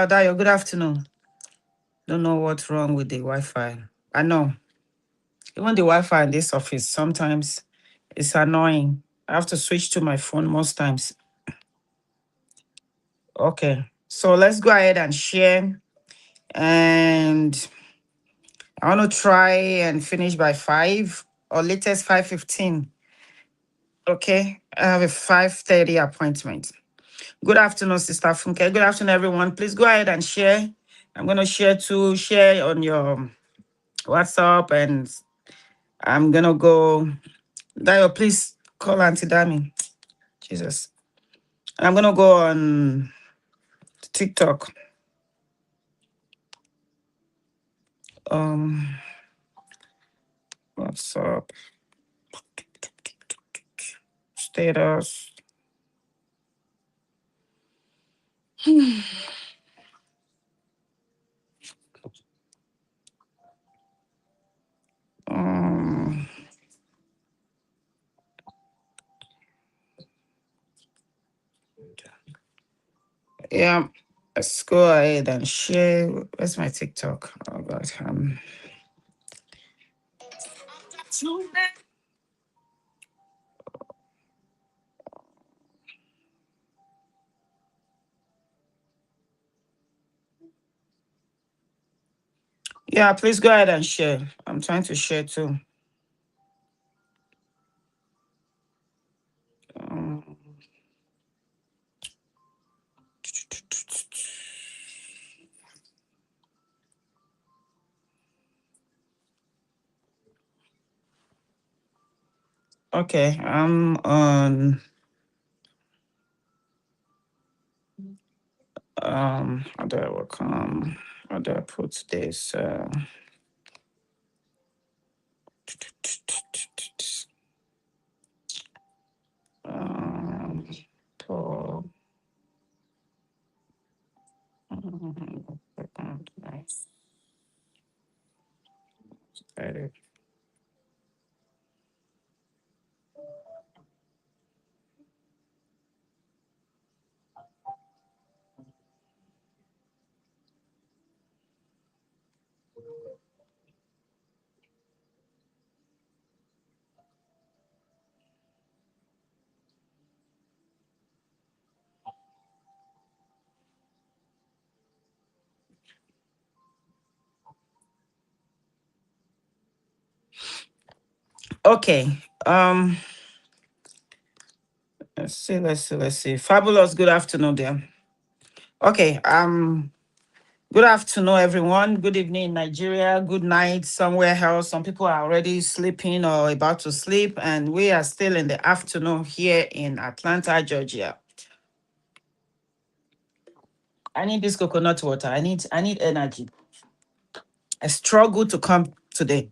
Dayo, good afternoon. Don't know what's wrong with the Wi-Fi. I know. Even the Wi-Fi in this office, sometimes it's annoying. I have to switch to my phone most times. Okay. So let's go ahead and share. And I want to try and finish by 5 or latest 5:15. Okay. I have a 5:30 appointment. Good afternoon, Sister Funke. Good afternoon, everyone. Please go ahead and share. I'm going to share on your WhatsApp, and I'm going to go. Dio, please call Auntie Dami. Jesus. I'm going to go on TikTok. Um, WhatsApp, status. Um, yeah, let's go ahead and share. Where's my TikTok? Oh God. Yeah, please go ahead and share. I'm trying to share too. Um, okay, I'm on. How do I work? How do I put this? Um, Paul. Nice. Okay. Let's see. Fabulous. Good afternoon, there. Okay. Good afternoon, everyone. Good evening, Nigeria. Good night, somewhere else. Some people are already sleeping or about to sleep, and we are still in the afternoon here in Atlanta, Georgia. I need this coconut water. I need energy. I struggled to come today.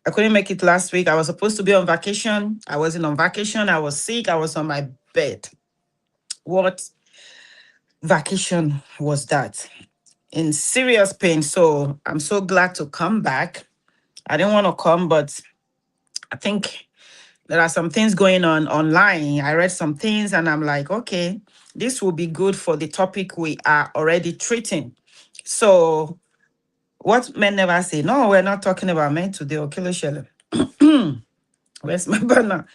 I couldn't make it last week. I was supposed to be on vacation. I wasn't on vacation. I was sick. I was on my bed. What vacation was that? In serious pain. So I'm so glad to come back. I didn't want to come, but I think there are some things going on online. I read some things and I'm like, okay, this will be good for the topic we are already treating. So, what men never say, no, we're not talking about men today, or Kilo Shele. Where's my banner?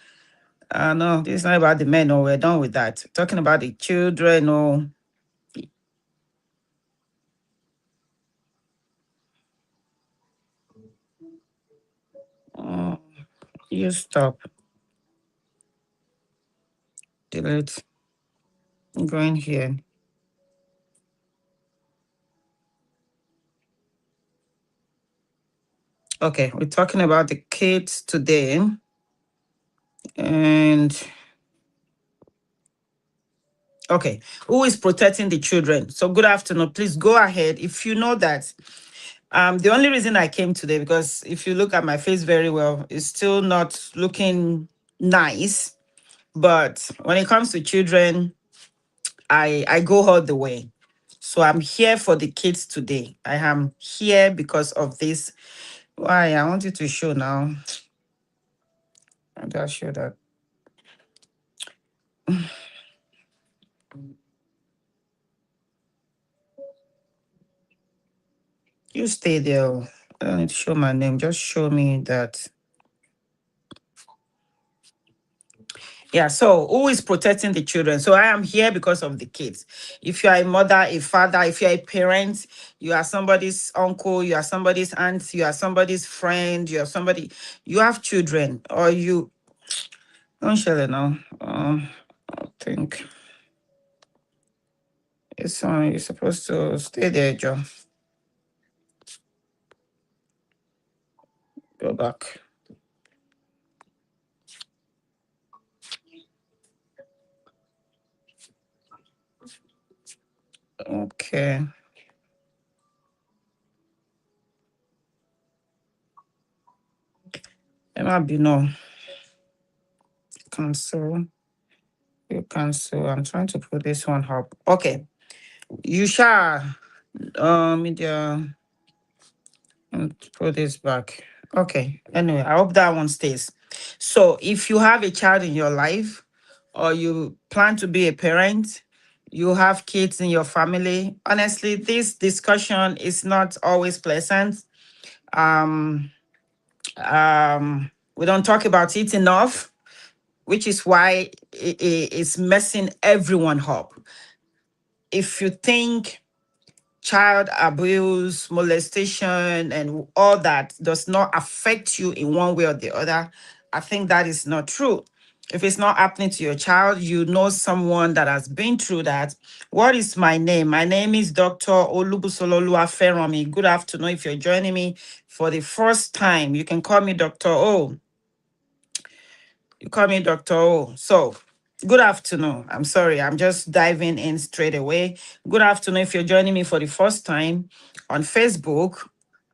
No, this is not about the men. No, we're done with that. Talking about the children. No, oh, you stop. Delete. I'm going here. Okay, we're talking about the kids today. And okay, who is protecting the children? So good afternoon. Please go ahead. If you know that the only reason I came today, because if you look at my face very well, it's still not looking nice. But when it comes to children, I go all the way. So I'm here for the kids today. I am here because of this. Why? I want you to show now. I'll just show that. You stay there. Oh. I don't need to show my name. Just show me that. Yeah, so who is protecting the children? So I am here because of the kids. If you are a mother, a father, if you're a parent, you are somebody's uncle, you are somebody's aunt, you are somebody's friend, you are somebody, you have children, or you don't share it now. I think it's on. You're supposed to stay there, Joe. Go back. Okay. It might be no. Cancel. You cancel. I'm trying to put this one up. Okay. You shall media. And put this back. Okay. Anyway, I hope that one stays. So if you have a child in your life or you plan to be a parent, you have kids in your family. Honestly, this discussion is not always pleasant. Um, we don't talk about it enough, which is why it's messing everyone up. If you think child abuse, molestation, and all that does not affect you in one way or the other, I think that is not true. If it's not happening to your child, you know someone that has been through that. What is my name? My name is Dr. Olubusololu Aferomi. Good afternoon. If you're joining me for the first time, you can call me Dr. O. You call me Dr. O. So, good afternoon. I'm sorry, I'm just diving in straight away. Good afternoon. If you're joining me for the first time on Facebook,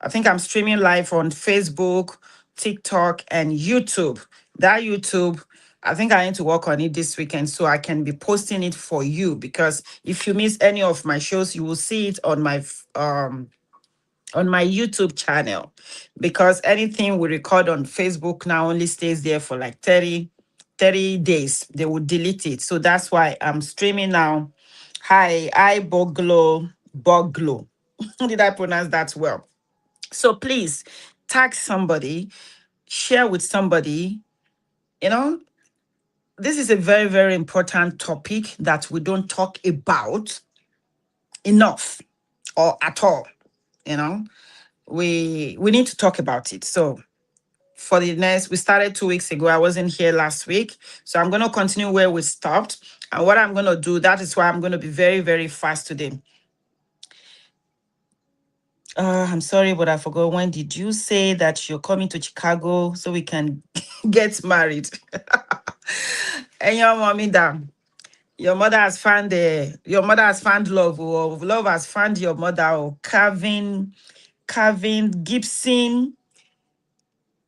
I think I'm streaming live on Facebook, TikTok, and YouTube. That YouTube, I think I need to work on it this weekend so I can be posting it for you, because if you miss any of my shows, you will see it on my YouTube channel, because anything we record on Facebook now only stays there for like 30 days. They will delete it. So that's why I'm streaming now. Hi, Boglo. Did I pronounce that well? So please tag somebody, share with somebody. You know, this is a very, very important topic that we don't talk about enough or at all. You know, we need to talk about it. So for the next, we started 2 weeks ago. I wasn't here last week. So I'm going to continue where we stopped. And what I'm going to do, that is why I'm going to be very, very fast today. I'm sorry, but I forgot. When did you say that you're coming to Chicago so we can get married? And your mommy down. Your mother has found love, or love has found your mother, or Calvin Gibson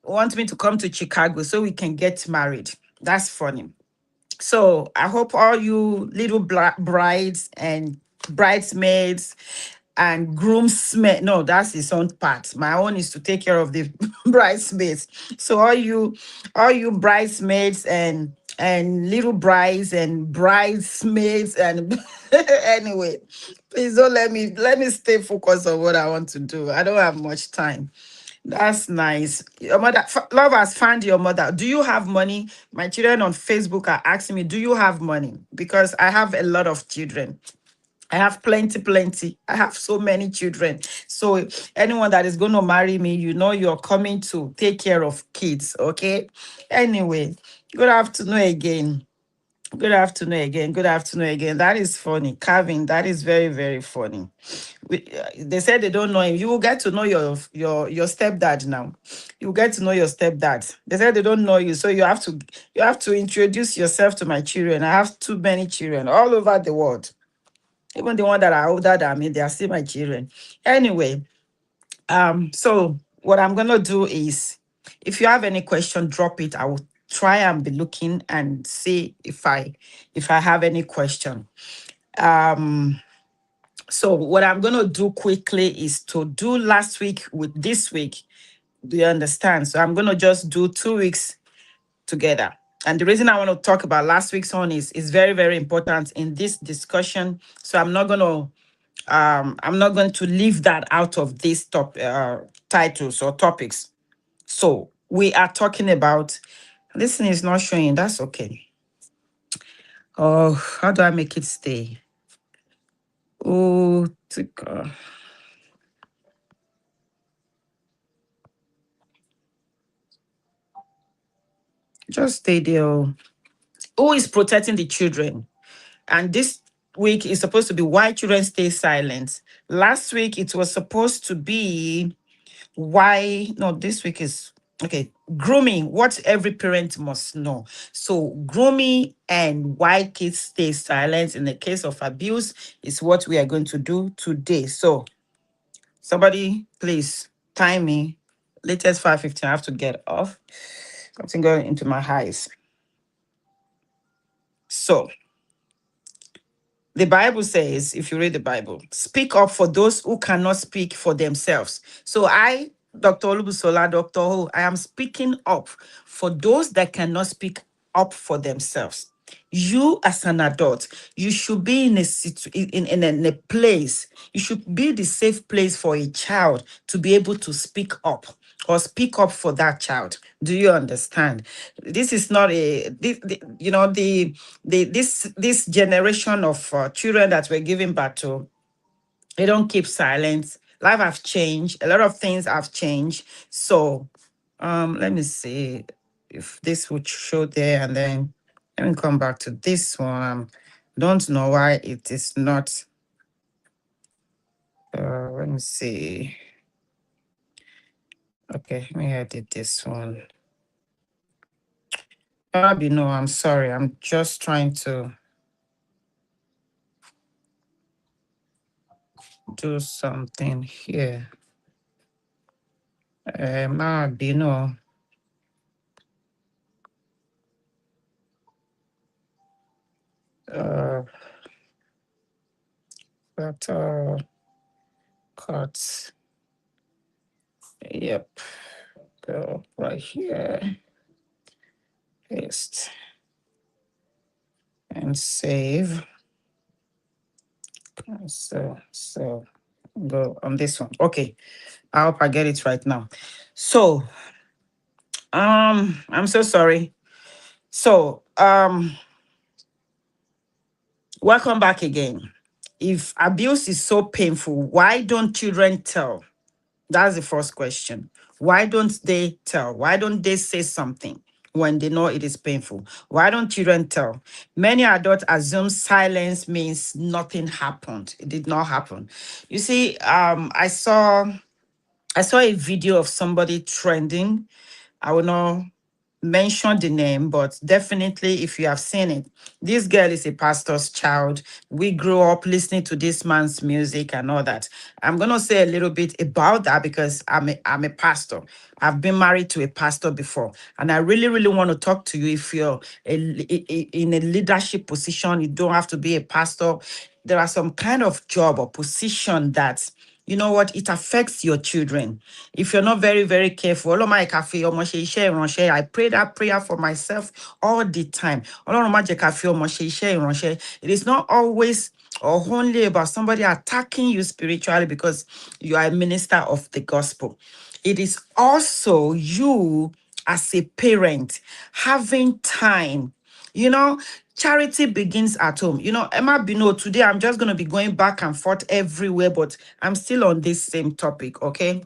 want me to come to Chicago so we can get married. That's funny. So I hope all you little brides and bridesmaids and groomsmen. No, that's his own part. My own is to take care of the bridesmaids. So all you bridesmaids and little brides and bridesmaids and anyway, please don't let me stay focused on what I want to do. I don't have much time. That's nice. Your mother, love has found your mother. Do you have money? My children on Facebook are asking me, do you have money? Because I have a lot of children. I have plenty, plenty. I have so many children. So anyone that is going to marry me, you know you're coming to take care of kids, okay? Anyway, good afternoon again. Good afternoon again. Good afternoon again. That is funny. Calvin, that is very, very funny. They said they don't know him. You will get to know your stepdad now. You will get to know your stepdad. They said they don't know you, so you have to introduce yourself to my children. I have too many children all over the world. Even the one that are older than me, they are still my children. Anyway, so what I'm gonna do is, if you have any question, drop it. I will try and be looking and see if I have any question. Um, so what I'm gonna do quickly is to do last week with this week. Do you understand? So I'm gonna just do 2 weeks together. And the reason I want to talk about last week's one is very, very important in this discussion. So I'm not going to leave that out of these titles or topics. So we are talking about, this thing is not showing. That's okay. Oh, how do I make it stay? Oh, just stay there. Oh. Who is protecting the children? And this week is supposed to be why children stay silent. Last week it was supposed to be why, no, this week is okay, grooming, what every parent must know. So grooming and why kids stay silent in the case of abuse is what we are going to do today. So somebody please time me. Latest 5:15. I have to get off. Something going into my eyes. So the Bible says, if you read the Bible, speak up for those who cannot speak for themselves. So I, Dr. Olubusola, Dr. O, I am speaking up for those that cannot speak up for themselves. You as an adult, you should be in a place, you should be the safe place for a child to be able to speak up or speak up for that child. Do you understand? This is not this generation of children that we're giving back to, they don't keep silent. Life have changed. A lot of things have changed. So let me see if this would show there, and then let me come back to this one. Don't know why it is not. Let me see. Okay, let me edit this one. Abby, no, I'm sorry. I'm just trying to do something here. Abby, no. Uh, but cut. Yep. Go right here. Paste and save. So go on this one. Okay. I hope I get it right now. So I'm so sorry. So welcome back again. If abuse is so painful, why don't children tell? That's the first question. Why don't they tell? Why don't they say something when they know it is painful? Why don't children tell? Many adults assume silence means nothing happened. It did not happen. You see, I saw a video of somebody trending. I will not mention the name, but definitely if you have seen it, this girl is a pastor's child. We grew up listening to this man's music and all that. I'm gonna say a little bit about that because I'm a pastor. I've been married to a pastor before, and I really, really want to talk to you. If you're in a leadership position, you don't have to be a pastor. There are some kind of job or position that, you know what, it affects your children. If you're not very, very careful, Ọlọ́run má jẹ́ ká fi ọmọ ṣe iṣẹ́ ìránṣẹ́. I pray that prayer for myself all the time. Ọlọ́run má jẹ́ ká fi ọmọ ṣe iṣẹ́ ìránṣẹ́. It is not always or only about somebody attacking you spiritually because you are a minister of the gospel. It is also you as a parent having time. You know, charity begins at home. You know, Emma Bino, today I'm just going to be going back and forth everywhere, but I'm still on this same topic, okay?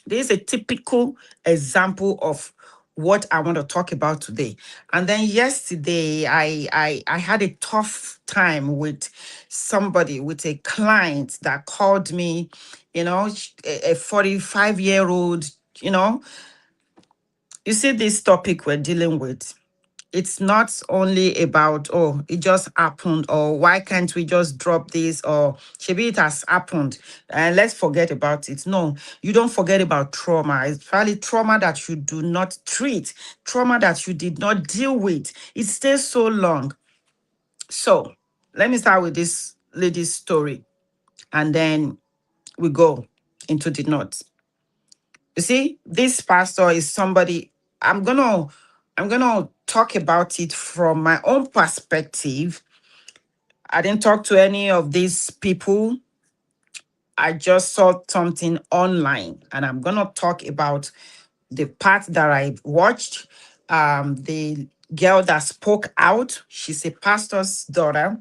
This is a typical example of what I want to talk about today. And then yesterday, I had a tough time with somebody, with a client that called me, you know, a 45-year-old, you know. You see, this topic we're dealing with, it's not only about, oh, it just happened, or why can't we just drop this, or maybe it has happened and let's forget about it. No, you don't forget about trauma. It's probably trauma that you do not treat, trauma that you did not deal with. It stays so long. So let me start with this lady's story and then we go into the notes. You see, this pastor is somebody, I'm gonna talk about it from my own perspective. I didn't talk to any of these people. I just saw something online, and I'm gonna talk about the part that I watched. The girl that spoke out, she's a pastor's daughter.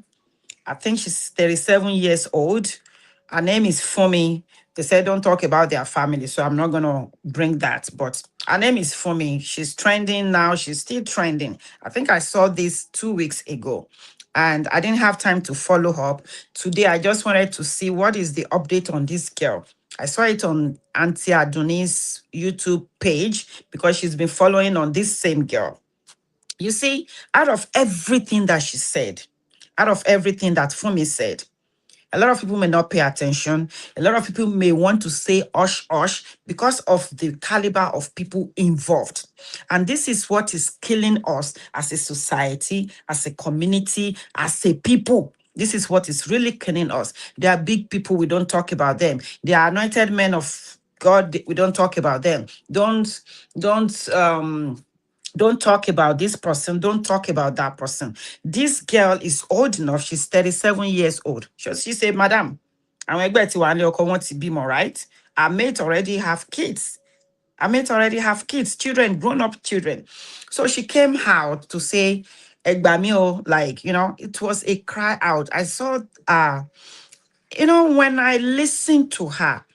I think she's 37 years old. Her name is Fumi. They said don't talk about their family, so I'm not gonna bring that. But her name is Fumi. She's trending now. She's still trending. I think I saw this 2 weeks ago, and I didn't have time to follow up. Today, I just wanted to see what is the update on this girl. I saw it on Auntie Adoni's YouTube page because she's been following on this same girl. You see, out of everything that she said, out of everything that Fumi said, a lot of people may not pay attention. A lot of people may want to say hush hush because of the caliber of people involved. And this is what is killing us as a society, as a community, as a people. This is what is really killing us. There are big people, we don't talk about them. They are anointed men of God, we don't talk about them. Don't talk about this person. Don't talk about that person. This girl is old enough. She's 37 years old. She said, Madam, àwọn ẹgbẹ́ tí wà ní ọkọ wọn ti bímọ, right? Our mate already have kids. Our mate already have kids, children, grown-up children. So she came out to say, Egbamio, like, you know, it was a cry out. I saw, you know, when I listened to her,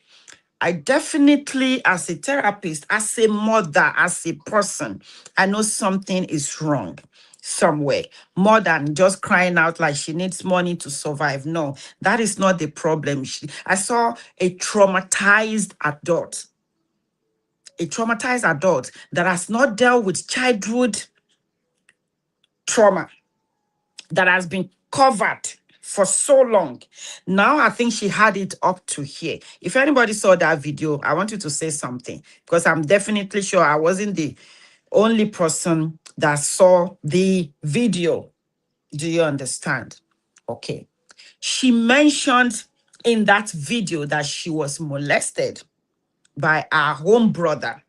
I definitely, as a therapist, as a mother, as a person, I know something is wrong somewhere. More than just crying out like she needs money to survive. No, that is not the problem. I saw a traumatized adult, that has not dealt with childhood trauma, that has been covered for so long. Now I think she had it up to here. If anybody saw that video, I want you to say something because I'm definitely sure I wasn't the only person that saw the video. Do you understand? Okay. She mentioned in that video that she was molested by her own brother.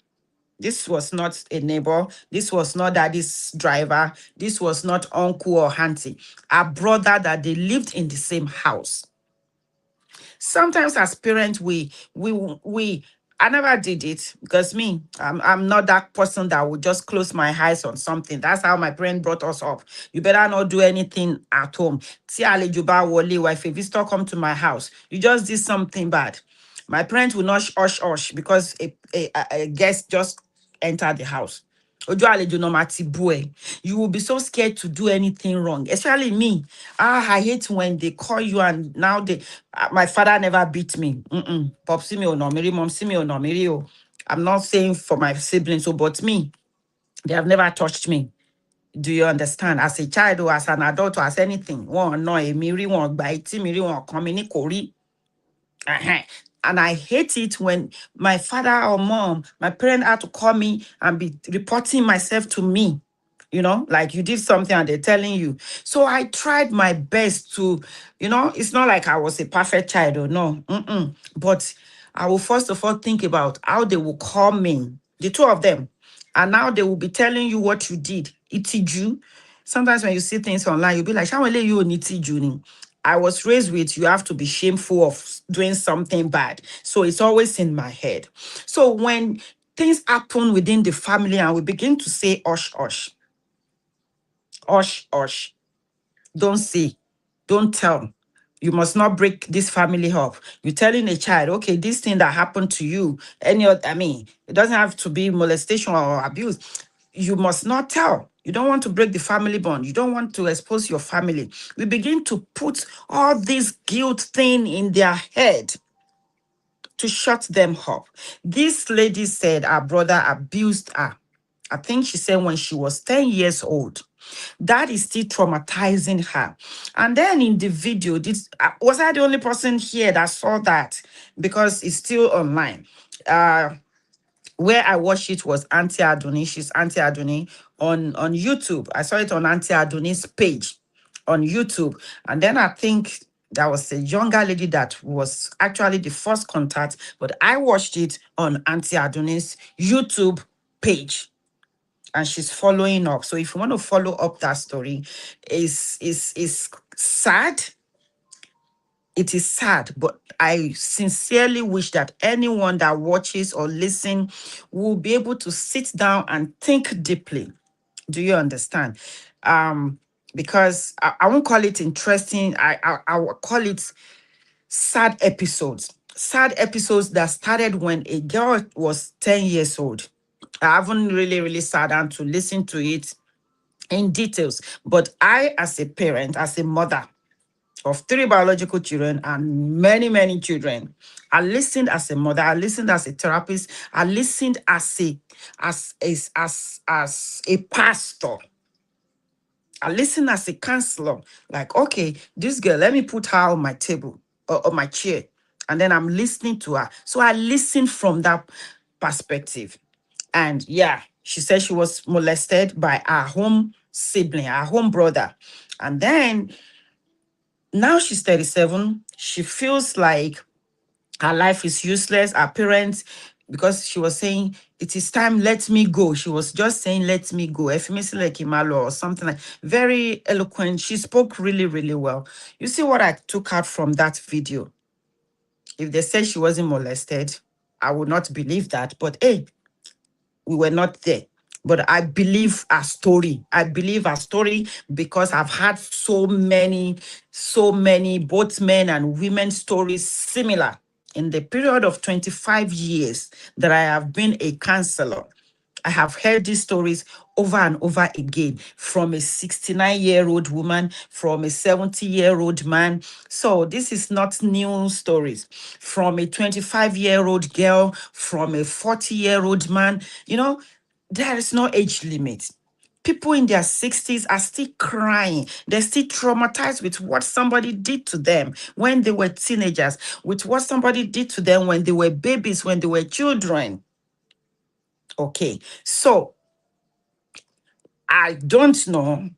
This was not a neighbor. This was not daddy's driver. This was not uncle or auntie. A brother that they lived in the same house. Sometimes as parents, I never did it because me, I'm not that person that would just close my eyes on something. That's how my parents brought us up. You better not do anything at home. See àlejò bá wọlé wa, if a visitor come to my house, you just did something bad. My parents will not hush because a guest just entered the house. Ojú àlejò náà máa ti bú ẹ. You will be so scared to do anything wrong. Especially me. I hate when they call you and now my father never beat me. Popsi mi ò nà mí rí, momsi mi ò nà mí rí o. I'm not saying for my siblings, but me. They have never touched me. Do you understand? As a child or as an adult or as anything, one no, èmi rí wọn gba etí mi rí wọn kàn mí ní kò rí. Uh-huh. And I hate it when my father or mom, my parent had to call me and be reporting myself to me. Like you did something and they're telling you. So I tried my best to, it's not like I was a perfect child or no. Mm-mm. But I will first of all think about how they will call me, the two of them. And now they will be telling you what you did. Itiju. Sometimes when you see things online, you'll be like, "Shawele, you need Itiju." I was raised with you have to be shameful of doing something bad. So it's always in my head. So when things happen within the family and we begin to say, "Osh, osh, osh, osh," don't say, don't tell. You must not break this family up. You're telling a child, okay, this thing that happened to you, it doesn't have to be molestation or abuse. You must not tell. You don't want to break the family bond. You don't want to expose your family. We begin to put all this guilt thing in their head to shut them up. This lady said her brother abused her. I think she said when she was 10 years old. That is still traumatizing her. And then in the video, was I the only person here that saw that? Because it's still online. Uh, where I watched it was Auntie Adoni. She's Auntie Adoni on YouTube. I saw it on Auntie Adoni's page on YouTube. And then I think that was a younger lady that was actually the first contact, but I watched it on Auntie Adoni's YouTube page. And she's following up. So if you want to follow up that story, is sad. It is sad, but I sincerely wish that anyone that watches or listen will be able to sit down and think deeply. Do you understand? Because I won't call it interesting. I will call it sad episodes. Sad episodes that started when a girl was 10 years old. I haven't really sat down to listen to it in details, but I, as a parent, as a mother of three biological children and many children, I listened as a mother, I listened as a therapist, I listened as a pastor, I listened as a counselor. Like, okay, this girl, let me put her on my table or on my chair, and then I'm listening to her. So I listened from that perspective. And yeah, she said she was molested by her home sibling, her home brother. And then now she's 37. She feels like her life is useless. Her parents, because she was saying, "It is time, let me go." She was just saying, "Let me go." Efimisi like Imalo or something like very eloquent. She spoke really well. You see what I took out from that video? If they said she wasn't molested, I would not believe that. But hey, we were not there. But I believe our story. I believe our story because I've had so many, both men and women stories similar in the period of 25 years that I have been a counselor. I have heard these stories over and over again from a 69-year-old woman, from a 70-year-old man. So this is not new stories. From a 25-year-old girl, from a 40-year-old man. There is no age limit. People in their 60s are still crying. They're still traumatized with what somebody did to them when they were teenagers, with what somebody did to them when they were babies, when they were children. Okay, so I don't know,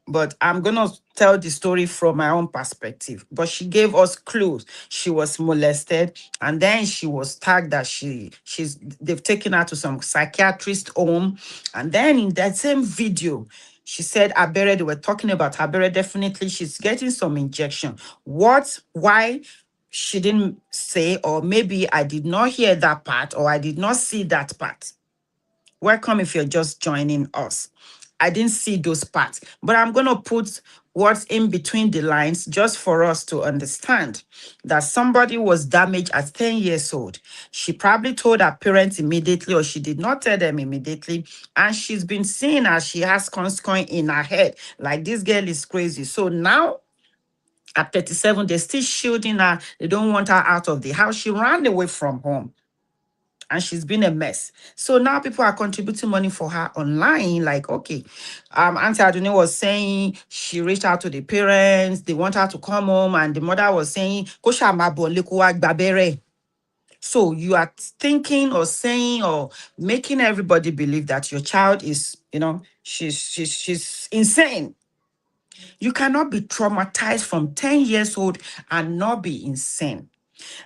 but I'm gonna tell the story from my own perspective. But she gave us clues. She was molested, and then she was tagged that they've taken her to some psychiatrist home. And then in that same video, she said Abere, they were talking about Abere. Definitely, she's getting some injection. Why? She didn't say, or maybe I did not hear that part, or I did not see that part. Welcome if you're just joining us. I didn't see those parts, but I'm going to put what's in between the lines just for us to understand that somebody was damaged at 10 years old. She probably told her parents immediately, or she did not tell them immediately. And she's been seeing as she has conscoin in her head, like this girl is crazy. So now at 37, they're still shielding her. They don't want her out of the house. She ran away from home. and she's been a mess. So now people are contributing money for her online. Like, okay, Auntie Adune was saying she reached out to the parents, they want her to come home, and the mother was saying, "Kó ṣáà máa bọ̀ nílé kó wá gbabẹ́rẹ́." So you are thinking or saying or making everybody believe that your child is, she's insane. You cannot be traumatized from 10 years old and not be insane.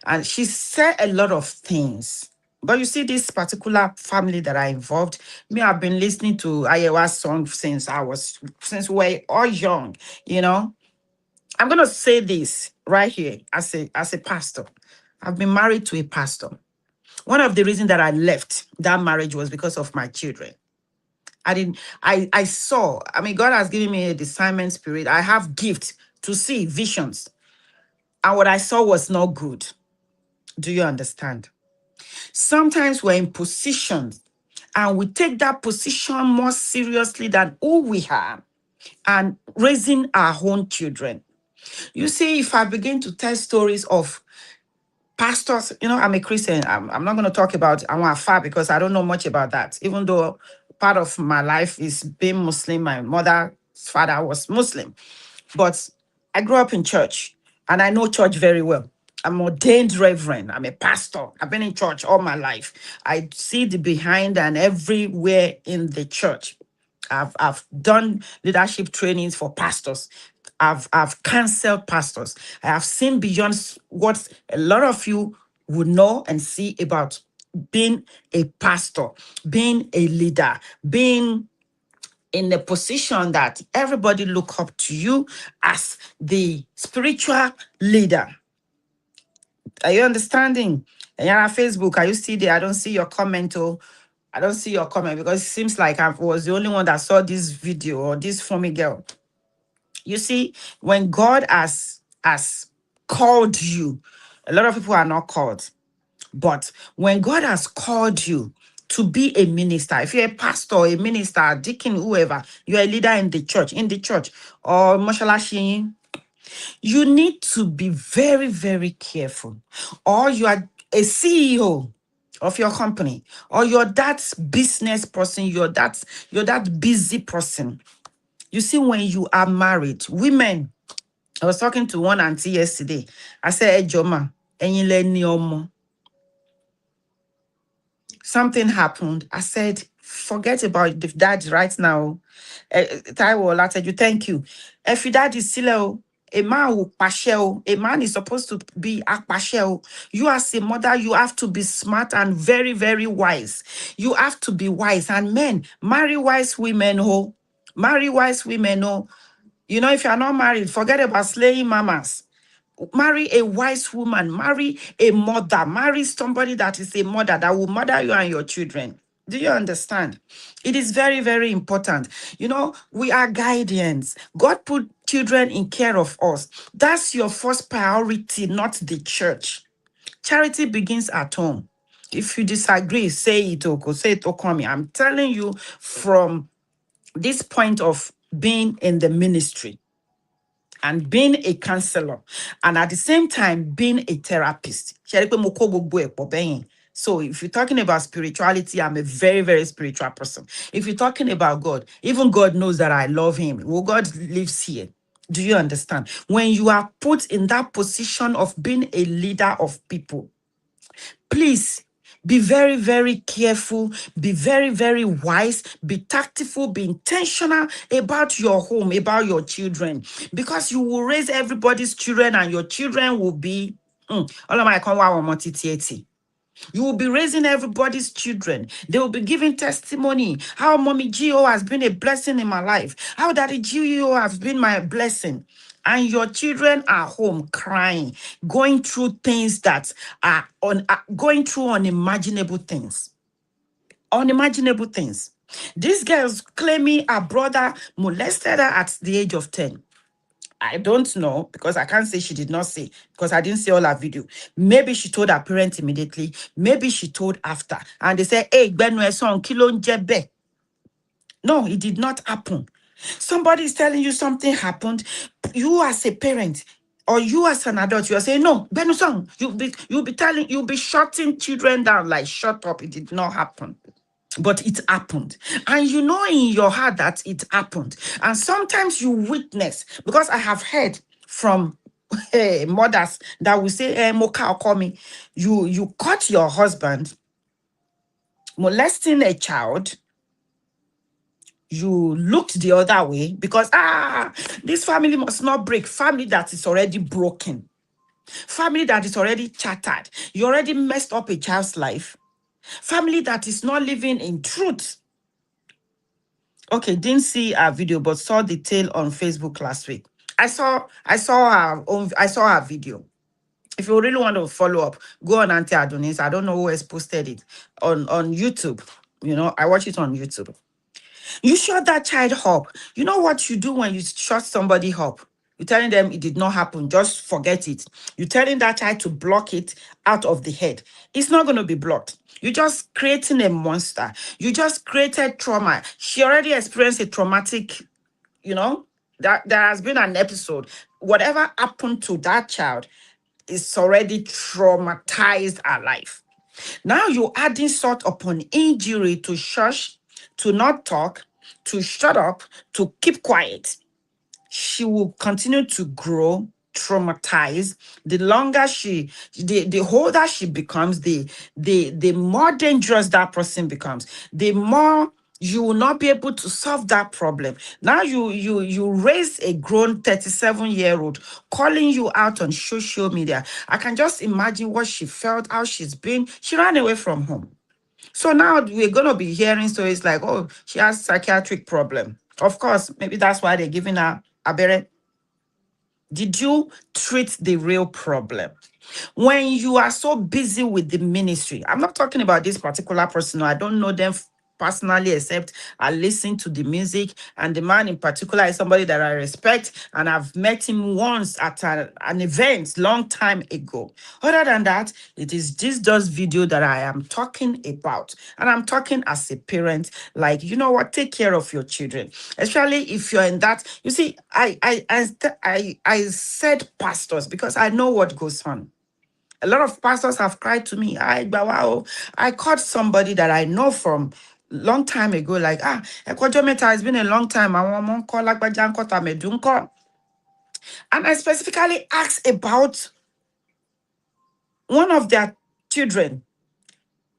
And she said a lot of things. But you see, this particular family that I involved, me, I've been listening to Ayewa's song since we were all young, you know. I'm gonna say this right here as a pastor. I've been married to a pastor. One of the reasons that I left that marriage was because of my children. I didn't, I saw, I mean, God has given me a discernment spirit. I have gifts to see visions. And what I saw was not good. Do you understand? Sometimes we're in positions and we take that position more seriously than who we are and raising our own children. You see, if I begin to tell stories of pastors, I'm a Christian. I'm not going to talk about Afa because I don't know much about that. Even though part of my life is being Muslim, my mother's father was Muslim. But I grew up in church and I know church very well. I'm ordained reverend. I'm a pastor. I've been in church all my life. I see the behind and everywhere in the church. I've done leadership trainings for pastors. I've counseled pastors. I have seen beyond what a lot of you would know and see about being a pastor, being a leader, being in a position that everybody look up to you as the spiritual leader. Are you understanding? And you're on Facebook. Are you still there? I don't see your comment. Oh, I don't see your comment because it seems like I was the only one that saw this video or this funny girl. You see, when God has called you, a lot of people are not called. But when God has called you to be a minister, if you're a pastor, a minister, a deacon, whoever, you're a leader in the church, or mashalashi, you need to be very, very careful. Or you are a CEO of your company, or you're that business person, you're that busy person. You see, when you are married, women, I was talking to one auntie yesterday. I said, "Hey, Joma, ẹ̀yin lẹ ní ọmọ." Something happened. I said, forget about the dad right now. Taiwo Olateju, thank you. If your dad is still a man will pashe. A man is supposed to be a pashe. You as a mother, you have to be smart and very, very wise. You have to be wise. And men, marry wise women, oh. Marry wise women, oh. If you're not married, forget about slaying mamas. Marry a wise woman, marry a mother, marry somebody that is a mother that will mother you and your children. Do you understand? It is very, very important. We are guardians. God put children in care of us. That's your first priority, not the church. Charity begins at home. If you disagree, say it, Oko, say it, Okomi. I'm telling you from this point of being in the ministry and being a counselor, and at the same time being a therapist. So if you're talking about spirituality, I'm a very, very spiritual person. If you're talking about God, even God knows that I love him. Well, God lives here. Do you understand? When you are put in that position of being a leader of people, please be very, very careful, be very, very wise, be tactful, be intentional about your home, about your children, because you will raise everybody's children and your children will be, all of my you will be raising everybody's children. They will be giving testimony. How Mommy Gio has been a blessing in my life. How Daddy Gio has been my blessing. And your children are home crying, going through things that are going through unimaginable things. Unimaginable things. These girls claiming a brother molested her at the age of 10. I don't know because I can't say she did not say because I didn't see all her video. Maybe she told her parents immediately. Maybe she told after. And they said, "Hey, Benue son, kilo njebe." No, it did not happen. Somebody is telling you something happened. You as a parent Or you as an adult, you are saying, no, Benusong, you'll be shutting children down, like, shut up, it did not happen. But it happened. And you know in your heart that it happened. And sometimes you witness, because I have heard from mothers that will say, Moka, call me. You caught your husband molesting a child. You looked the other way because, this family must not break. Family that is already broken. Family that is already shattered. You already messed up a child's life. Family that is not living in truth. Okay, didn't see our video, but saw the tale on Facebook last week. I saw her video. If you really want to follow up, go on Auntie Adonis. I don't know who has posted it on YouTube. You know, I watch it on YouTube. You shut that child up. You know what you do when you shut somebody up? You're telling them it did not happen. Just forget it. You're telling that child to block it out of the head. It's not going to be blocked. You're just creating a monster. You just created trauma. She already experienced a traumatic, you know, that there has been an episode. Whatever happened to that child is already traumatized her life. Now you're adding salt upon injury to shush, to not talk, to shut up, to keep quiet. She will continue to grow traumatized. The longer the older she becomes, the more dangerous that person becomes, the more you will not be able to solve that problem. Now you raise a grown 37-year-old calling you out on social media. I can just imagine what she felt, how she's been. She ran away from home. So now we're gonna be hearing stories like, oh, she has psychiatric problem. Of course, maybe that's why they're giving her a beret. Did you treat the real problem? When you are so busy with the ministry, I'm not talking about this particular person. I don't know them personally, except I listen to the music. And the man in particular is somebody that I respect. And I've met him once at an event long time ago. Other than that, it is this video that I am talking about. And I'm talking as a parent, like, you know what, take care of your children. Especially if you're in that, you see, I said pastors because I know what goes on. A lot of pastors have cried to me. I caught somebody that I know from long time ago, like, Ekojometa, it's been a long time. And I specifically asked about one of their children.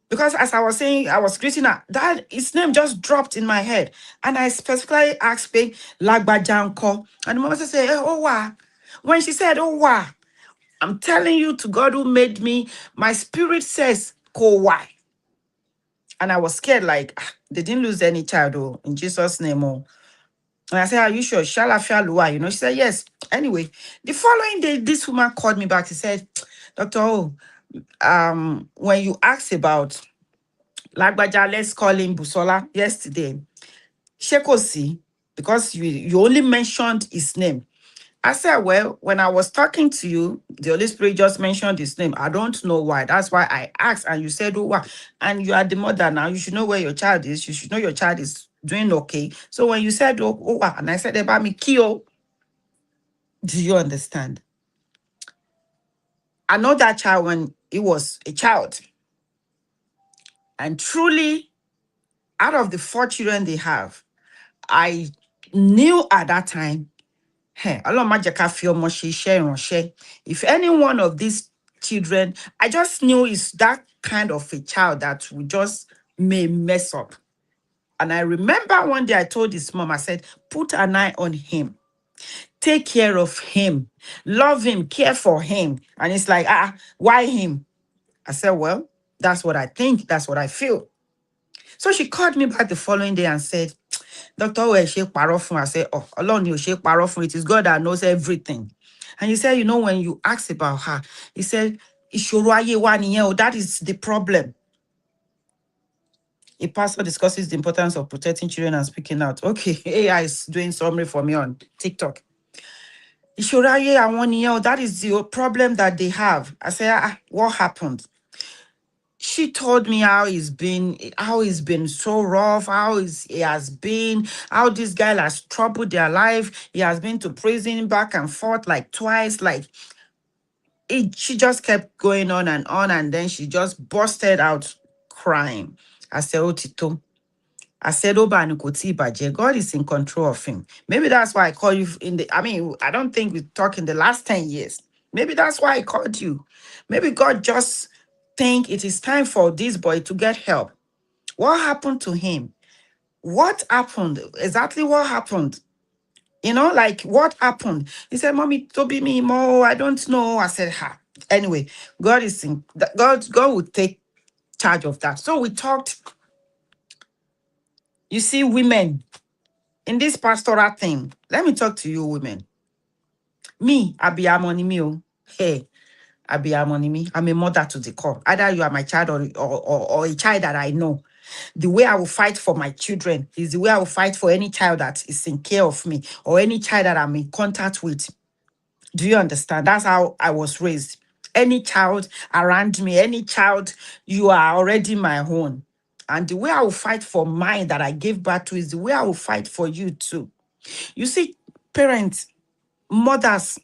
Because as I was saying, I was greeting her, that his name just dropped in my head. And I specifically asked me, Lagbajanko. And the mother said, oh, wow. When she said, oh, wow, I'm telling you, to God who made me, my spirit says, go why. And I was scared, like, they didn't lose any child, oh, in Jesus' name, oh. And I said, are you sure? Shalafia, you know, she said, yes. Anyway, the following day, this woman called me back. She said, Dr.O, when you asked about Lagbaja, let's call him Busola yesterday, Shekosi, because you only mentioned his name. I said, well, when I was talking to you, the Holy Spirit just mentioned his name. I don't know why. That's why I asked. And you said, oh, wow. And you are the mother now. You should know where your child is. You should know your child is doing okay. So when you said, oh, wow, and I said about me, Kio, do you understand? I know that child when he was a child. And truly, out of the 4 children they have, I knew at that time, hey, if any one of these children, I just knew is that kind of a child that would just may mess up. And I remember one day I told his mom, I said, put an eye on him, take care of him, love him, care for him. And it's like, why him? I said, well, that's what I think, that's what I feel. So she called me back the following day and said, Dr. O, she paro fun. I said, oh, alone you she paro fun. It is God that knows everything. And he said, you know, when you asked about her, he said, "Ìṣòro ayé wa nìyẹn o, that is the problem." A pastor discusses the importance of protecting children and speaking out. Okay, AI is doing summary for me on TikTok. Ìṣòro ayé àwọn nìyẹn o, that is the problem that they have. I said, what happened? She told me how it's been so rough, it has been, how this guy has troubled their life. He has been to prison back and forth like twice. Like she just kept going on, and then she just busted out crying. I said, "Oh, Tito." I said, "Oh, Banikoti Baje, God is in control of him." Maybe that's why I call you I don't think we talk in the last 10 years. Maybe that's why I called you. Maybe God just think it is time for this boy to get help. What happened to him? What happened? Exactly what happened? Like what happened? He said, "Mommy, Toby me more. I don't know." I said, "Ha." Anyway, God will take charge of that. So we talked, you see, women in this pastoral thing. Let me talk to you, women. Me, I be me. Oh. Hey, I be me. I'm a mother to the core. Either you are my child or a child that I know. The way I will fight for my children is the way I will fight for any child that is in care of me or any child that I'm in contact with. Do you understand? That's how I was raised. Any child around me, any child, you are already my own. And the way I will fight for mine that I gave birth to is the way I will fight for you too. You see, parents, mothers,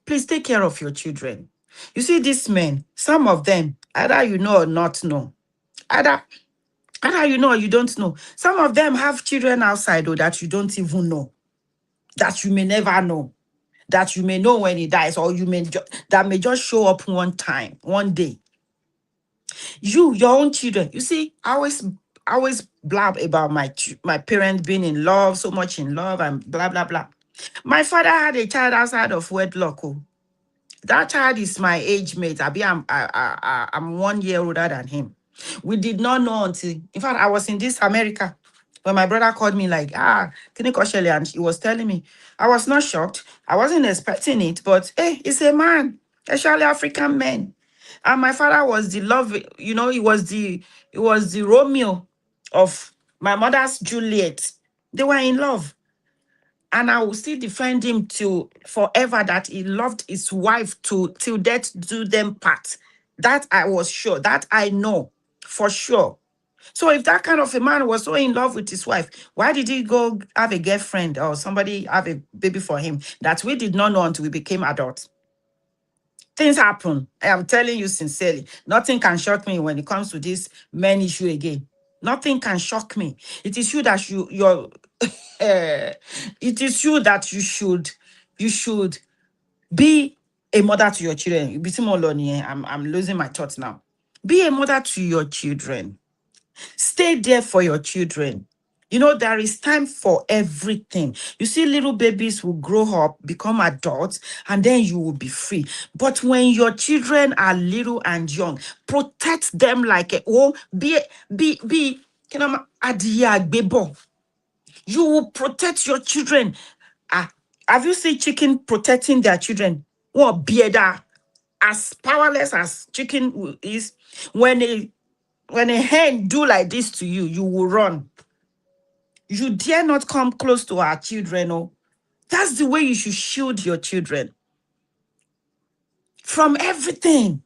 please take care of your children. You see, these men, some of them, either you know or not know, either either you know or you don't know. Some of them have children outside or that you don't even know, that you may never know, that you may know when he dies, or that may just show up one time, one day. Your own children. You see, I always blab about my parents being in love, so much in love, and blah blah blah. My father had a child outside of wedlock. Oh. That child is my age mate. I'm 1 year older than him. We did not know until, in fact, I was in this America when my brother called me like, Kini Koshele, and he was telling me. I was not shocked. I wasn't expecting it, but hey, he's a man, especially African men. And my father was the love, he was the Romeo of my mother's Juliet. They were in love. And I will still defend him till forever, that he loved his wife to till death do them part. That I was sure. That I know for sure. So if that kind of a man was so in love with his wife, why did he go have a girlfriend or somebody have a baby for him that we did not know until we became adults? Things happen. I am telling you sincerely. Nothing can shock me when it comes to this men issue again. Nothing can shock me. It is you that it is you that you should be a mother to your children. I'm losing my thoughts now. Be a mother to your children. Stay there for your children. There is time for everything. You see, little babies will grow up, become adults, and then you will be free. But when your children are little and young, protect them like be, adiagbebo. You will protect your children. Ah, have you seen chicken protecting their children? What bearder, as powerless as chicken is, when a hen do like this to you, you will run. You dare not come close to our children. Oh, that's the way you should shield your children from everything.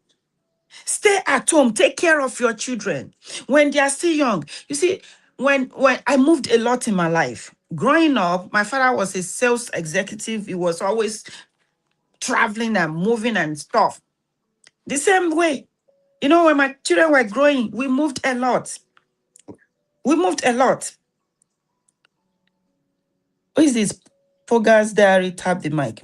Stay at home, take care of your children when they are still young. You see, when I moved a lot in my life, growing up, my father was a sales executive. He was always traveling and moving and stuff. The same way, when my children were growing, we moved a lot. We moved a lot. Who is this? Poga's diary, tap the mic.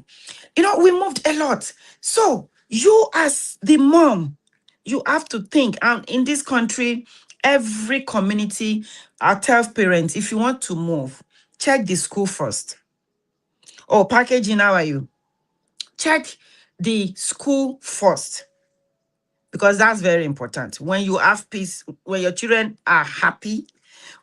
We moved a lot. So you as the mom, you have to think. And in this country, every community, I tell parents, if you want to move, check the school first. Oh, packaging, how are you? Check the school first, because that's very important. When you have peace, when your children are happy,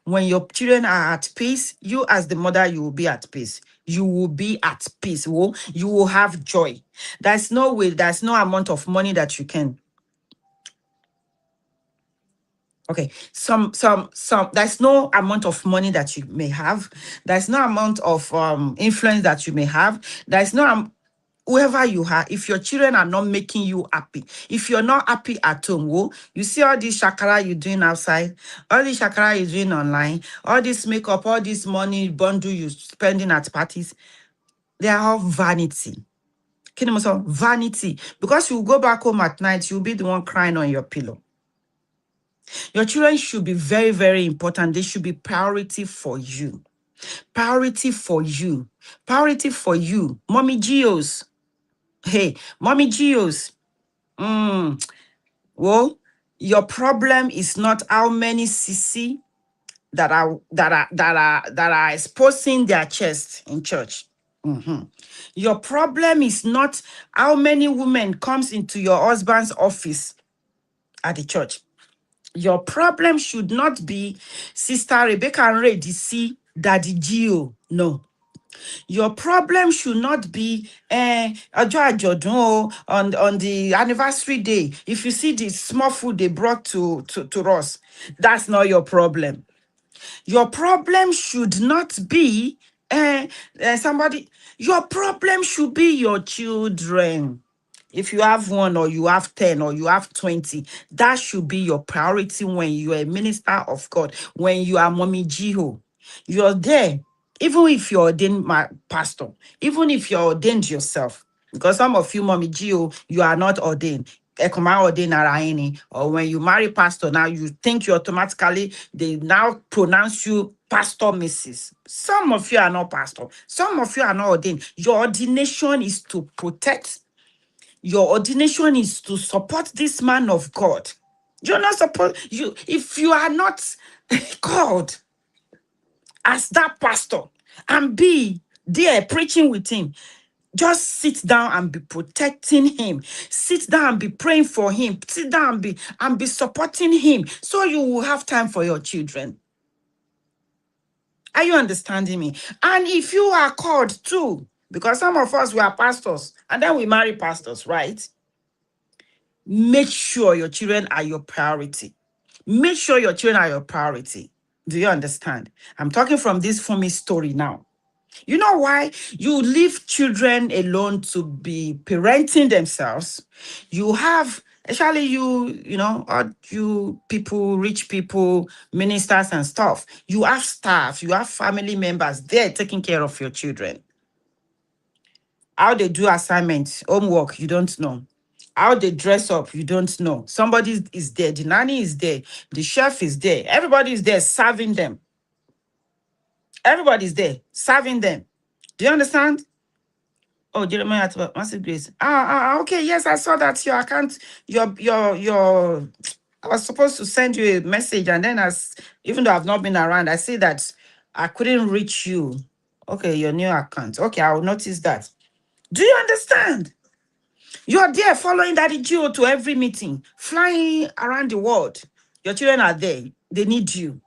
when your children are at peace, you as the mother, you will be at peace. You will be at peace. You will have joy. There's no way, there's no amount of money that you can. Okay, there's no amount of money that you may have. There's no amount of influence that you may have. There's no whoever you are, if your children are not making you happy, if you're not happy at home, whoa, you see all this shakara you're doing outside, all this shakara you're doing online, all this makeup, all this money bundle you spending at parties, they are all vanity. Can you say vanity? Because you go back home at night, you'll be the one crying on your pillow. Your children should be very, very important. They should be priority for you. Priority for you. Priority for you. Mommy Geos. Hey, Mommy Geos. Well, your problem is not how many CC that are exposing their chest in church. Your problem is not how many women comes into your husband's office at the church. Your problem should not be Sister Rebecca and Ray DC Daddy Gio. No. Your problem should not be Ọjọ́ àjọ̀dún o, on the anniversary day. If you see the small food they brought to us, that's not your problem. Your problem should not be somebody. Your problem should be your children. If you have one or you have 10 or you have 20, that should be your priority when you are a minister of God, when you are Mommy Jiho. You're there, even if you're ordained my pastor, even if you're ordained yourself, because some of you, Mommy Gio, you are not ordained. Ekoma ordained Araini, or when you marry pastor, now you think you automatically, they now pronounce you Pastor Mrs. Some of you are not pastor, some of you are not ordained. Your ordination is to protect, your ordination is to support this man of God. You're not supposed, you, if you are not called as that pastor and be there preaching with him, just sit down and be protecting him. Sit down and be praying for him. Sit down and be supporting him, so you will have time for your children. Are you understanding me? And if you are called too, because some of us, we are pastors and then we marry pastors, right? Make sure your children are your priority. Make sure your children are your priority. Do you understand? I'm talking from this funny story now. You know why? You leave children alone to be parenting themselves. You have, especially you know, all you people, rich people, ministers and stuff. You have staff, you have family members there taking care of your children. How they do assignments, homework, you don't know. How they dress up, you don't know. Somebody is there, the nanny is there, the chef is there, everybody is there serving them. Everybody's there serving them. Do you understand? Oh, Jeremiah, massive grace. Okay. Yes, I saw that your account, your. I was supposed to send you a message, and then even though I've not been around, I see that I couldn't reach you. Okay, your new account. Okay, I will notice that. Do you understand? You're there following Daddy Gio to every meeting, flying around the world. Your children are there. They need you.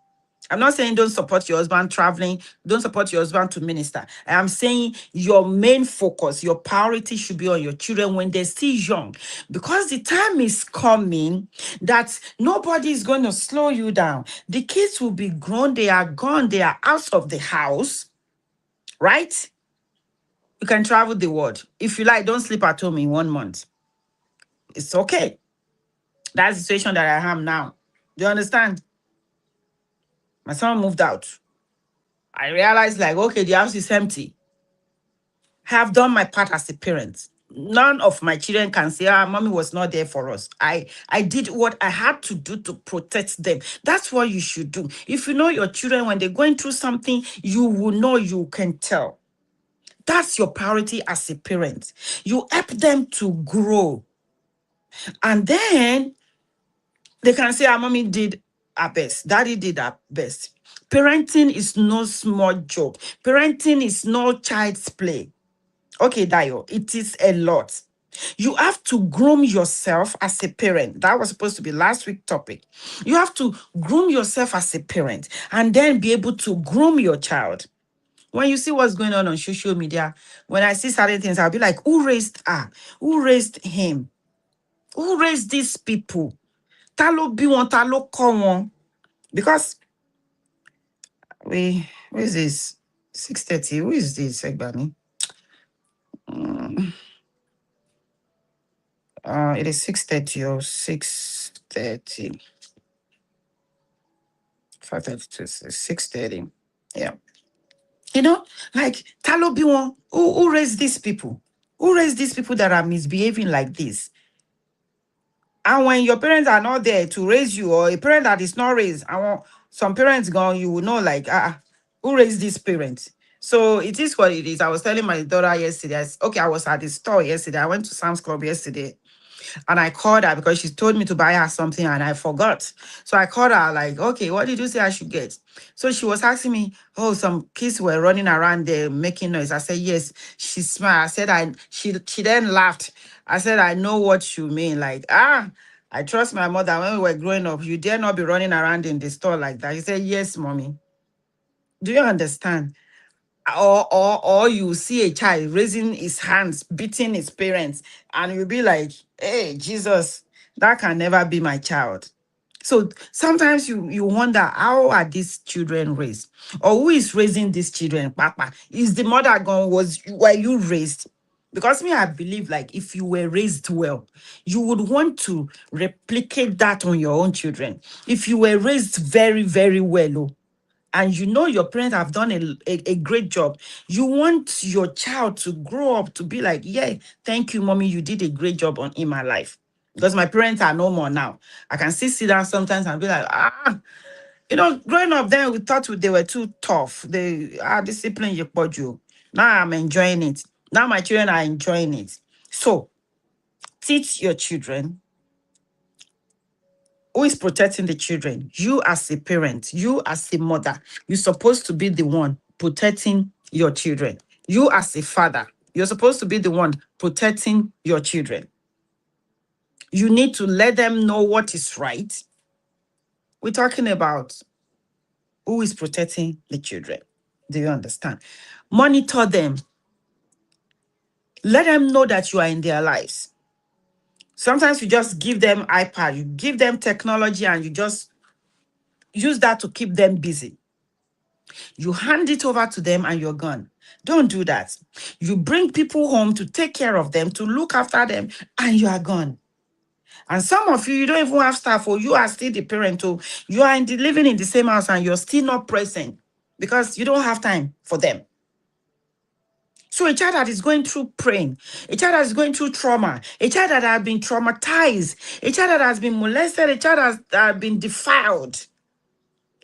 I'm not saying don't support your husband traveling, don't support your husband to minister. I am saying your main focus, your priority should be on your children when they're still young, because the time is coming that nobody is going to slow you down. The kids will be grown, they are gone, they are out of the house, right? You can travel the world. If you like, don't sleep at home in 1 month. It's okay. That's the situation that I am now. Do you understand? My son moved out. I realized, like, okay, the house is empty. Have done my part as a parent. None of my children can say, mommy was not there for us. I did what I had to do to protect them. That's what you should do. If you know your children, when they're going through something, you will know, you can tell. That's your priority as a parent. You help them to grow. And then they can say, mommy did her best. Daddy did her best. Parenting is no small job. Parenting is no child's play. Okay, Dayo, it is a lot. You have to groom yourself as a parent. That was supposed to be last week's topic. You have to groom yourself as a parent and then be able to groom your child. When you see what's going on social media, when I see certain things, I'll be like, who raised her? Who raised him? Who raised these people? Talo bi won, talo ko won. Because who is this? 6:30. Who is this, Egbani? It is 6:30 or 6:30. 5:30 to 6:30. Yeah. You know, like Talo Biwon, who raised these people? Who raised these people that are misbehaving like this? And when your parents are not there to raise you, or a parent that is not raised, I want some parents gone, you will know, like, who raised these parents? So it is what it is. I was telling my daughter yesterday, okay, I was at the store yesterday. I went to Sam's Club yesterday. And I called her because she told me to buy her something and I forgot. So I called her like, okay, what did you say I should get? So she was asking me, oh, some kids were running around there making noise. I said, yes. She smiled. I said, she then laughed. I said, I know what you mean. Like, I trust my mother. When we were growing up, you dare not be running around in the store like that. She said, yes, mommy. Do you understand? Or you see a child raising his hands, beating his parents, and you'll be like, hey, Jesus, that can never be my child. So sometimes you wonder, how are these children raised? Or who is raising these children? Papa, is the mother gone? Were you raised? Because me, I believe, like, if you were raised well, you would want to replicate that on your own children. If you were raised very, very well, oh, and you know your parents have done a great job, you want your child to grow up to be like, yeah, thank you, mommy, you did a great job in my life. Because my parents are no more now. I can still sit down sometimes and be like, growing up then we thought they were too tough. They are discipline you. Now I'm enjoying it. Now my children are enjoying it. So teach your children. Who is protecting the children? You as a parent, you as a mother, you're supposed to be the one protecting your children. You as a father, you're supposed to be the one protecting your children. You need to let them know what is right. We're talking about who is protecting the children. Do you understand? Monitor them. Let them know that you are in their lives. Sometimes you just give them iPad, you give them technology, and you just use that to keep them busy. You hand it over to them and you're gone. Don't do that. You bring people home to take care of them, to look after them, and you are gone. And some of you, you don't even have staff, or you are still the parent, or you are living in the same house and you're still not present because you don't have time for them. So a child that is going through pain, a child that is going through trauma, a child that has been traumatized, a child that has been molested, a child that has been defiled,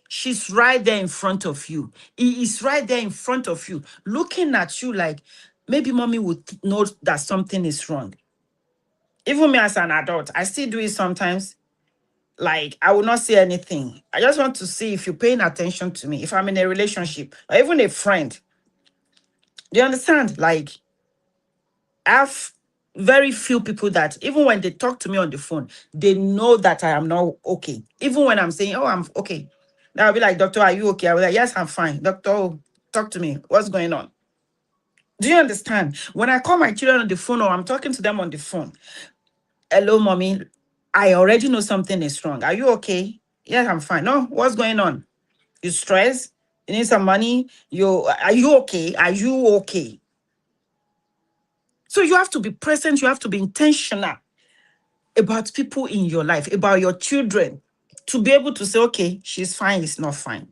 she's right there in front of you. He is right there in front of you, looking at you like maybe mommy would know that something is wrong. Even me as an adult, I still do it sometimes. Like, I will not say anything. I just want to see if you're paying attention to me, if I'm in a relationship, or even a friend. Do you understand? Like, I have very few people that even when they talk to me on the phone, they know that I am not okay. Even when I'm saying, oh, I'm okay. Now I'll be like, doctor, are you okay? I'll be like, yes, I'm fine. Doctor, oh, talk to me. What's going on? Do you understand? When I call my children on the phone or I'm talking to them on the phone, hello, mommy, I already know something is wrong. Are you okay? Yes, I'm fine. No, what's going on? You stressed? You need some money? Are you okay? Are you okay? So you have to be present. You have to be intentional about people in your life, about your children, to be able to say, okay, she's fine, it's not fine.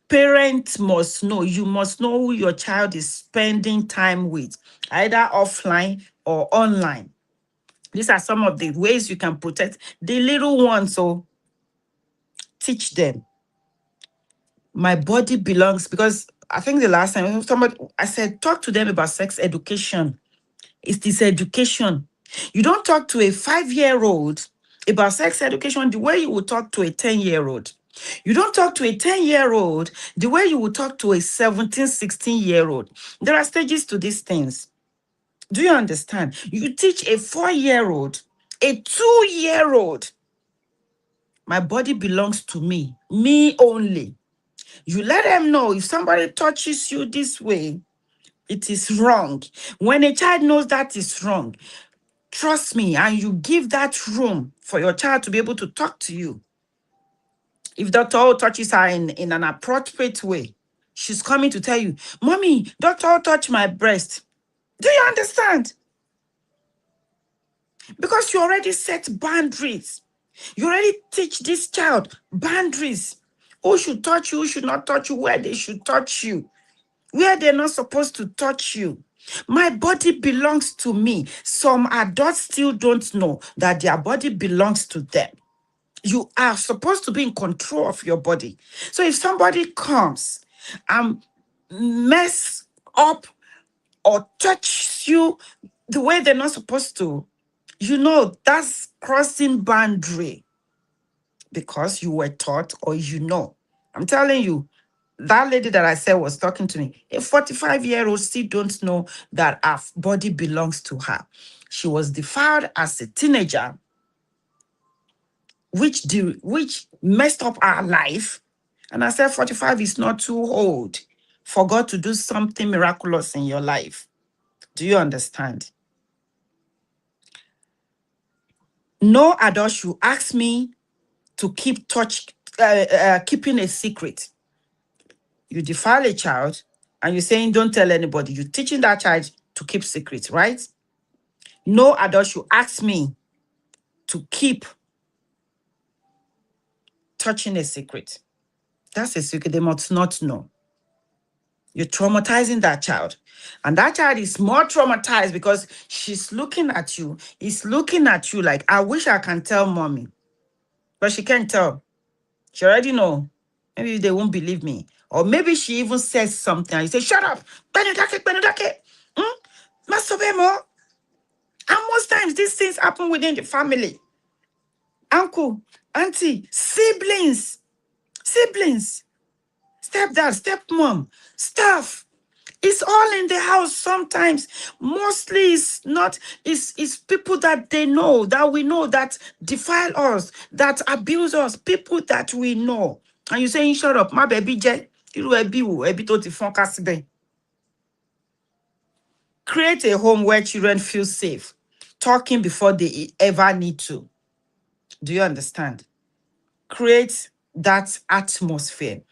Parents must know, you must know who your child is spending time with, either offline or online. These are some of the ways you can protect the little ones. So teach them. My body belongs, because I think the last time I said, talk to them about sex education. It's this education. You don't talk to a 5-year-old about sex education the way you would talk to a 10-year-old. You don't talk to a 10-year-old the way you would talk to a 17, 16-year-old. There are stages to these things. Do you understand? You teach a 4-year-old, a 2-year-old. My body belongs to me only. You let them know if somebody touches you this way, it is wrong. When a child knows that is wrong, trust me, and you give that room for your child to be able to talk to you. If Dr.O touches her in an appropriate way, she's coming to tell you, mommy, Dr.O touched my breast. Do you understand? Because you already set boundaries. You already teach this child boundaries. Who should touch you, who should not touch you, where they should touch you, where they're not supposed to touch you. My body belongs to me. Some adults still don't know that their body belongs to them. You are supposed to be in control of your body. So if somebody comes and mess up or touch you the way they're not supposed to, you know that's crossing boundary because you were taught or you know. I'm telling you, that lady that I said was talking to me, a 45-year-old still don't know that her body belongs to her. She was defiled as a teenager, which messed up her life. And I said 45 is not too old for God to do something miraculous in your life. Do you understand? No adult should ask me to keeping a secret. You defile a child and you're saying don't tell anybody. You're teaching that child to keep secrets, right? No adult should ask me to keep touching a secret. That's a secret they must not know. You're traumatizing that child. And that child is more traumatized because she's looking at you. He's looking at you like, I wish I can tell mommy. But she can't tell. She already know. Maybe they won't believe me. Or maybe she even says something and you say, shut up. Benedake, Benedake. Masobemo. And most times these things happen within the family. Uncle, auntie, siblings, stepdad, stepmom, staff. It's all in the house sometimes. Mostly it's not, it's people that they know, that we know, that defile us, that abuse us, people that we know. And you saying, shut up, my baby J. Create a home where children feel safe, talking before they ever need to. Do you understand? Create that atmosphere,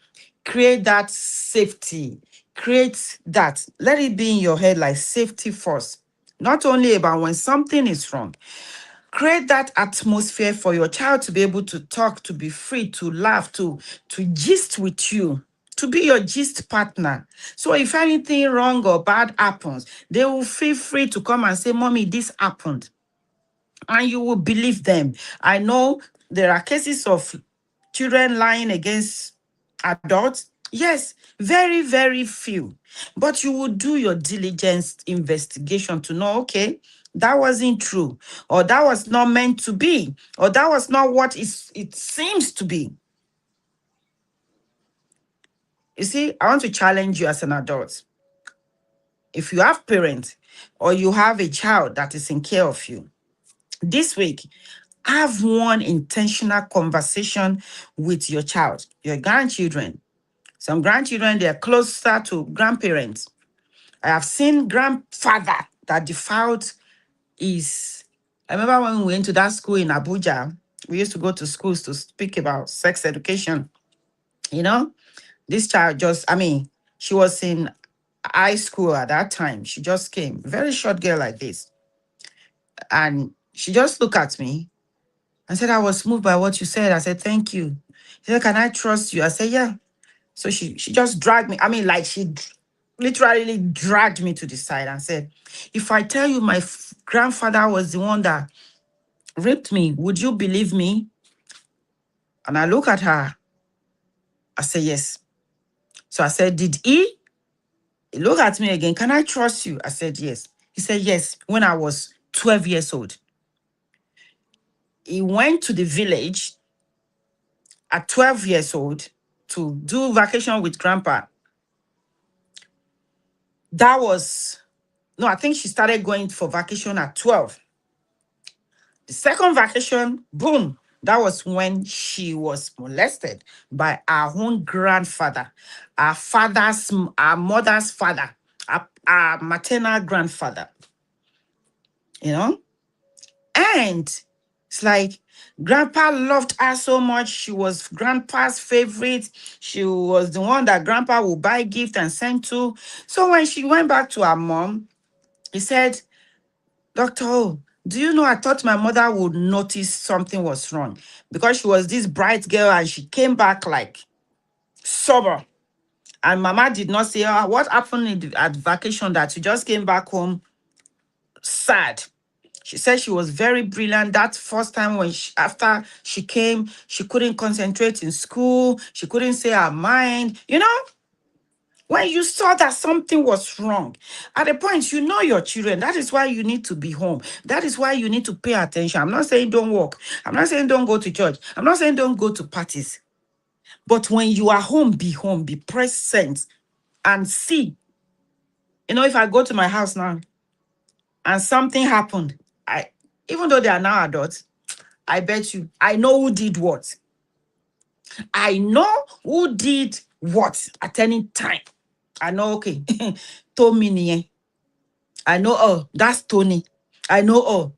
create that safety, create that. Let it be in your head like safety first. Not only about when something is wrong. Create that atmosphere for your child to be able to talk, to be free, to laugh, to gist with you, to be your gist partner. So if anything wrong or bad happens, they will feel free to come and say, Mommy, this happened. And you will believe them. I know there are cases of children lying against adults. Yes, very, very few. But you will do your diligence investigation to know, okay, that wasn't true, or that was not meant to be, or that was not what it seems to be. You see, I want to challenge you as an adult. If you have parents or you have a child that is in care of you, this week, have one intentional conversation with your child, your grandchildren. Some grandchildren, they're closer to grandparents. I have seen grandfather that defiled his. I remember when we went to that school in Abuja, we used to go to schools to speak about sex education. You know, this child just, I mean, she was in high school at that time. She just came, very short girl like this. And she just looked at me and said, I was moved by what you said. I said, thank you. She said, can I trust you? I said, yeah. So she just dragged me. I mean, like literally dragged me to the side and said, if I tell you my grandfather was the one that raped me, would you believe me? And I look at her. I said, yes. So I said, did he? He looked at me again. Can I trust you? I said, yes. He said, yes, when I was 12 years old. He went to the village at 12 years old to do vacation with grandpa. That was, no, I think she started going for vacation at 12. The second vacation, boom, that was when she was molested by our own grandfather, our mother's father, our maternal grandfather, you know? And it's like grandpa loved her so much. She was grandpa's favorite. She was the one that grandpa would buy gift and send to. So when she went back to her mom, he said, Dr. O, Do you know, I thought my mother would notice something was wrong because she was this bright girl and she came back like sober. And mama did not say, "Ah, what happened at vacation that you just came back home sad?" She said she was very brilliant. That first time when after she came, she couldn't concentrate in school. She couldn't say her mind. You know, when you saw that something was wrong, at a point, you know your children. That is why you need to be home. That is why you need to pay attention. I'm not saying don't work. I'm not saying don't go to church. I'm not saying don't go to parties. But when you are home, be present and see. You know, if I go to my house now and something happened, I even though they are now adults, I bet you I know who did what. I know who did what at any time. I know, okay, Tommy niye. I know, oh, that's Tony. I know, oh,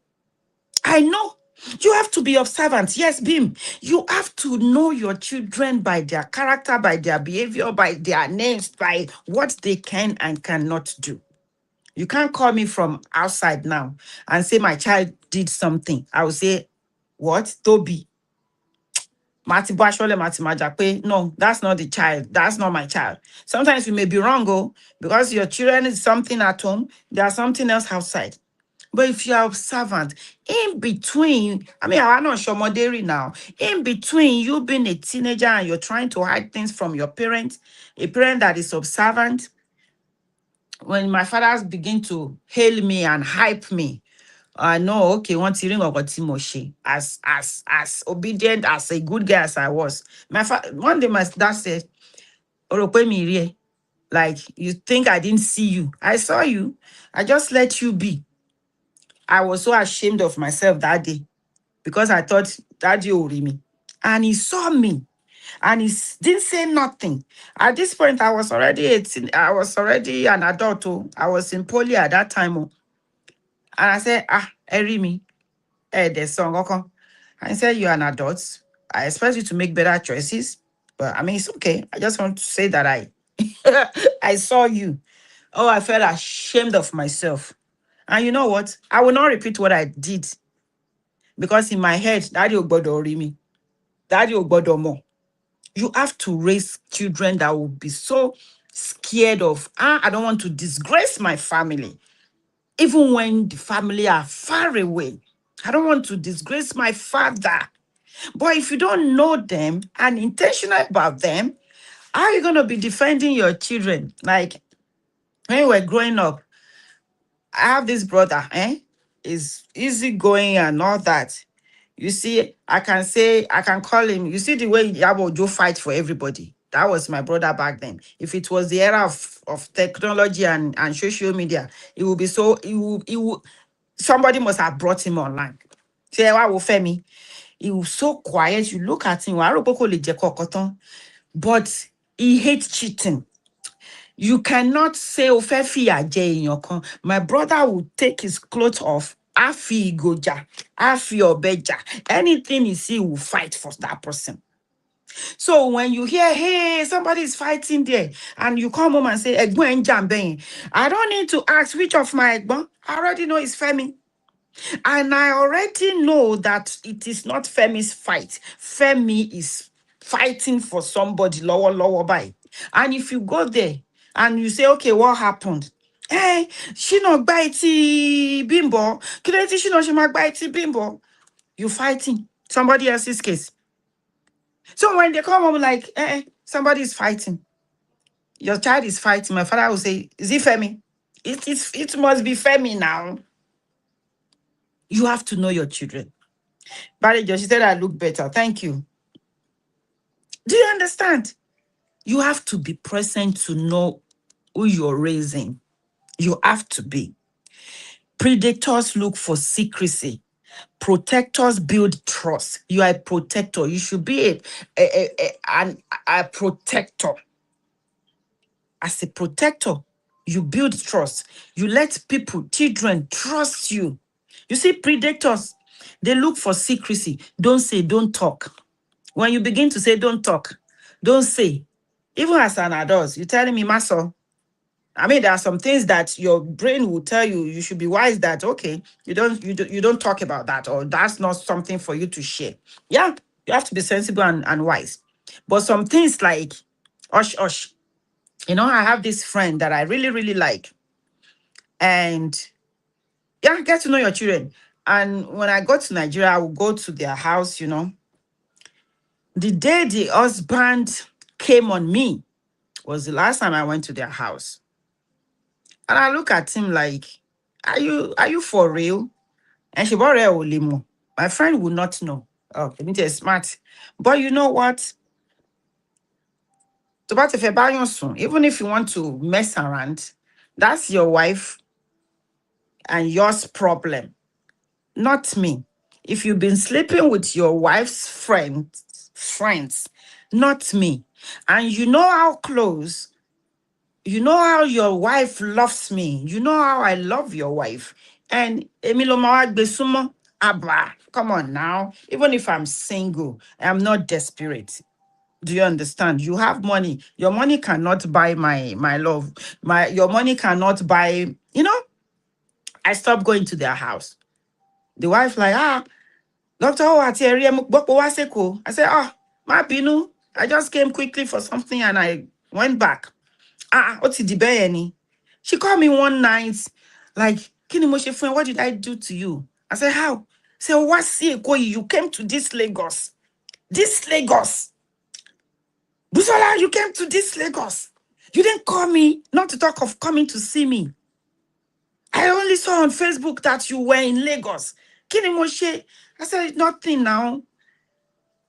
I know. You have to be observant. Yes, Bim. You have to know your children by their character, by their behavior, by their names, by what they can and cannot do. You can't call me from outside now and say my child did something. I will say, what? Toby. Mati Bashole, Mati Majakpe. No, that's not the child. That's not my child. Sometimes you may be wrong, oh, because your children is something at home, there's something else outside. But if you are observant, in between, I mean, I'm not sure Moderi now, in between you being a teenager and you're trying to hide things from your parents, a parent that is observant, when my fathers begin to hail me and hype me, I know, okay, one ring or Timoshi, as obedient, as a good guy as I was. One day my dad said, "Orope mi rie." Like, you think I didn't see you? I saw you. I just let you be. I was so ashamed of myself that day because I thought Daddy will read me. And he saw me and didn't say nothing. At this point, I was already 18. I was already an adult. Oh. I was in poly at that time. Oh. And I said, Erimi, there's song. Okay. I said, you're an adult. I expect you to make better choices. But I mean, it's okay. I just want to say that I saw you. Oh, I felt ashamed of myself. And you know what? I will not repeat what I did because in my head, Daddy Ogbodo me. Daddy Ogbodo more. You have to raise children that will be so scared of, I don't want to disgrace my family. Even when the family are far away. I don't want to disgrace my father. But if you don't know them and intentional about them, how are you going to be defending your children? Like when we were growing up, I have this brother, is easygoing and all that. You see, I can call him. You see the way Yabo Joe fight for everybody. That was my brother back then. If it was the era of technology and social media, it would be so, somebody must have brought him online. Say, why will Femi? He was so quiet. You look at him, but he hates cheating. You cannot say Ofefi Aje in your con. My brother will take his clothes off. Afi Goja, Afi Obeja. Anything he see will fight for that person. So when you hear, hey, somebody is fighting there, and you come home and say, Egbon Njambe, I don't need to ask which of my Egbon. I already know it's Femi. And I already know that it is not Femi's fight. Femi is fighting for somebody lower by. And if you go there and you say, okay, what happened? Hey, she not bitey bimbo. Kireti she not she mag bitey bimbo. You fighting somebody else's case. So when they come home like, somebody is fighting. Your child is fighting. My father will say, is it Femi? It must be Femi now. You have to know your children. Barry she said I look better. Thank you. Do you understand? You have to be present to know who you're raising. You have to be. Predators look for secrecy. Protectors build trust. You are a protector. You should be a protector. As a protector, you build trust. You let people, children, trust you. You see, predators, they look for secrecy. Don't say, don't talk. When you begin to say, don't talk, don't say, even as an adult, you're telling me, Maso, I mean, there are some things that your brain will tell you you should be wise that okay, you don't talk about that, or that's not something for you to share. Yeah, you have to be sensible and wise. But some things like osh osh, I have this friend that I really, really like. And yeah, get to know your children. And when I go to Nigeria, I will go to their house. The day the husband came on me was the last time I went to their house. And I look at him like, are you for real? And she bought a limo. My friend would not know. Oh, let me tell you, smart. But you know what? To bat if even if you want to mess around, that's your wife and yours problem, not me. If you've been sleeping with your wife's friends, not me. And you know how close, you know how your wife loves me. You know how I love your wife. And Emilo Besumo, Abba, come on now. Even if I'm single, I'm not desperate. Do you understand? You have money. Your money cannot buy my love. Your money cannot buy, I stopped going to their house. The wife like, Dr.O àti ẹ̀rí ẹ mo gbọ́ pé wá sẹ́kọ̀ọ́. I said, má bínú. I just came quickly for something and I went back. Ó ti di bẹ́ẹ̀ yẹn ni. She called me one night, like, kí ni mo ṣe fún ẹ? What did I do to you? I said, how? Say, wá sí Èkó yìí, you came to this Lagos. This Lagos. Busola, you came to this Lagos. You didn't call me, not to talk of coming to see me. I only saw on Facebook that you were in Lagos. Kí ni mo ṣe? I said, nothing now.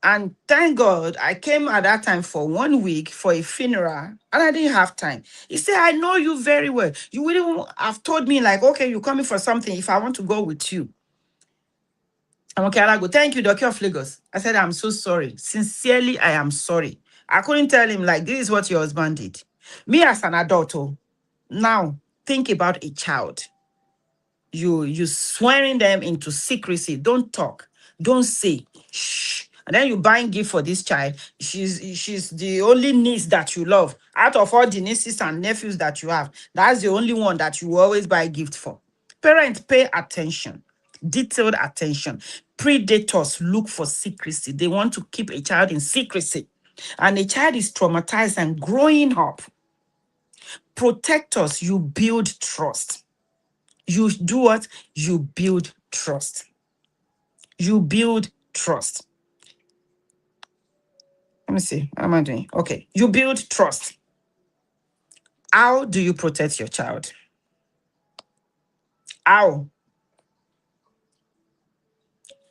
And thank God, I came at that time for 1 week for a funeral, and I didn't have time. He said, I know you very well. You wouldn't have told me, like, okay, you're coming for something if I want to go with you. I'm okay, I'll go. Thank you, Dr. of Lagos. I said, I'm so sorry. Sincerely, I am sorry. I couldn't tell him, like, this is what your husband did. Me as an adult, now think about a child. You swearing them into secrecy. Don't talk. Don't say. Shh. And then you buying gift for this child. She's the only niece that you love. Out of all the nieces and nephews that you have, that's the only one that you always buy gift for. Parents, pay attention. Detailed attention. Predators look for secrecy. They want to keep a child in secrecy. And a child is traumatized and growing up. Protectors, you build trust. You do what? You build trust. You build trust. Let me see. What am I doing? Okay. You build trust. How do you protect your child? How?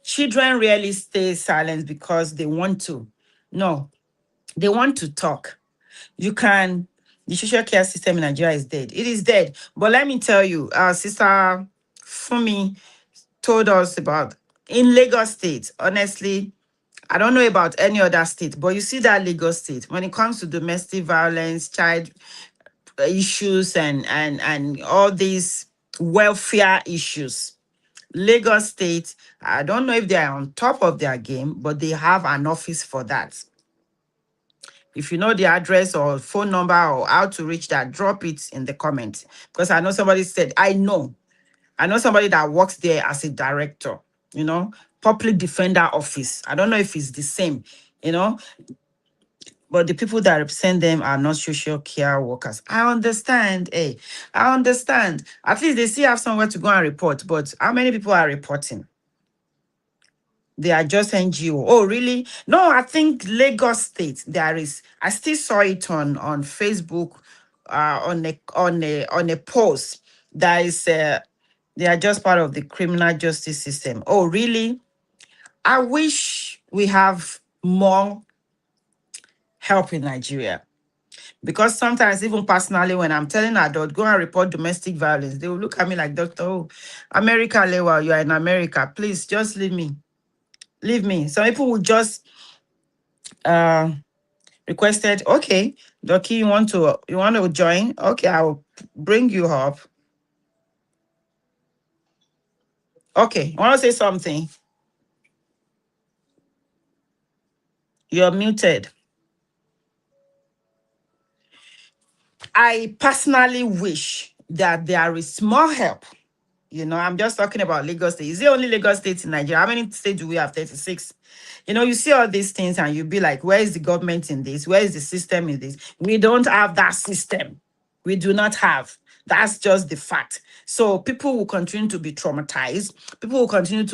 Children rarely stay silent because they want to. No, they want to talk. You can, the social care system in Nigeria is dead. It is dead. But let me tell you, our sister Fumi told us about in Lagos State, honestly, I don't know about any other state, but you see that Lagos State, when it comes to domestic violence, child issues, and all these welfare issues, Lagos State, I don't know if they are on top of their game, but they have an office for that. If you know the address or phone number or how to reach that, drop it in the comments. Because I know somebody said, I know somebody that works there as a director, public defender office. I don't know if it's the same, you know, but the people that represent them are not social care workers. I understand. Hey, I understand. At least they still have somewhere to go and report. But how many people are reporting? They are just NGO. Oh, really? No, I think Lagos State, there is, I still saw it on Facebook, on a post. That is they are just part of the criminal justice system. Oh, really? I wish we have more help in Nigeria. Because sometimes, even personally, when I'm telling adults, go and report domestic violence, they will look at me like, Dr.O, America, Lewa, you are in America. Please, just leave me. Leave me. Some people will just requested, okay, Doki, you want to join? Okay, I will bring you up. Okay, you want to say something? You're muted. I personally wish that there is more help. I'm just talking about Lagos State. Is it only Lagos State in Nigeria? How many states do we have? 36. You see all these things and you be like, where is the government in this? Where is the system in this? We don't have that system. We do not have. That's just the fact. So people will continue to be traumatized. People will continue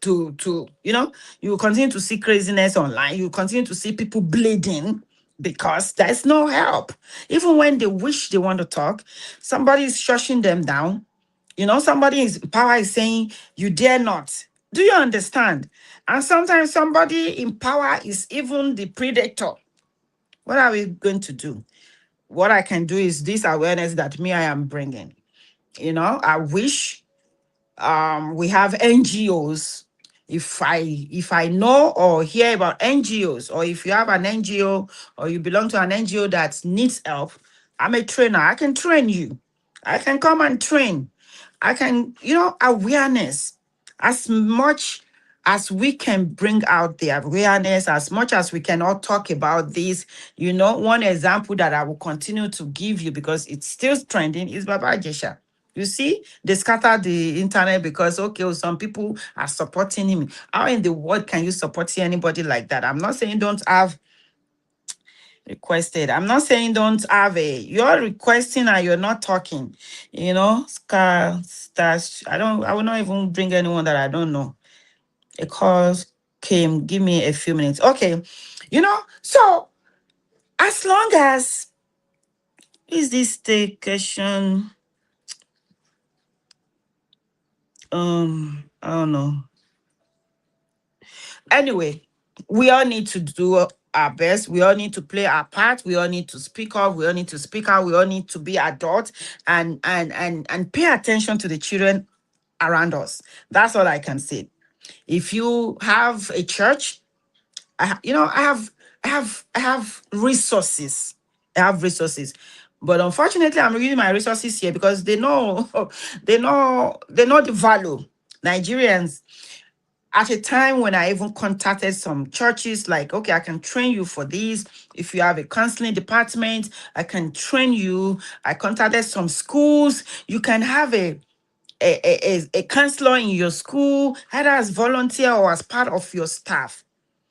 you will continue to see craziness online. You will continue to see people bleeding because there's no help. Even when they wish they want to talk, somebody is shushing them down. Somebody is power is saying, you dare not. Do you understand? And sometimes somebody in power is even the predator. What are we going to do? What I can do is this awareness that I am bringing. I wish we have NGOs. If I know or hear about NGOs, or if you have an NGO or you belong to an NGO that needs help, I'm a trainer. I can train you. I can come and train. I can, awareness. As much as we can bring out the awareness, as much as we can all talk about this, one example that I will continue to give you because it's still trending is Baba Jesha. You see, they scattered the internet because, okay, well, some people are supporting him. How in the world can you support anybody like that? I'm not saying don't have requested. I'm not saying don't have you're requesting and you're not talking. I will not even bring anyone that I don't know. A call came, give me a few minutes. Okay. So as long as is this the question? I don't know. Anyway, we all need to do our best. We all need to play our part. We all need to speak up. We all need to speak out. We all need to be adults and pay attention to the children around us. That's all I can say. If you have a church, I have resources. I have resources. But unfortunately, I'm using my resources here because they know they know the value. Nigerians, at a time when I even contacted some churches, like, okay, I can train you for this. If you have a counseling department, I can train you. I contacted some schools. You can have a counselor in your school, either as volunteer or as part of your staff.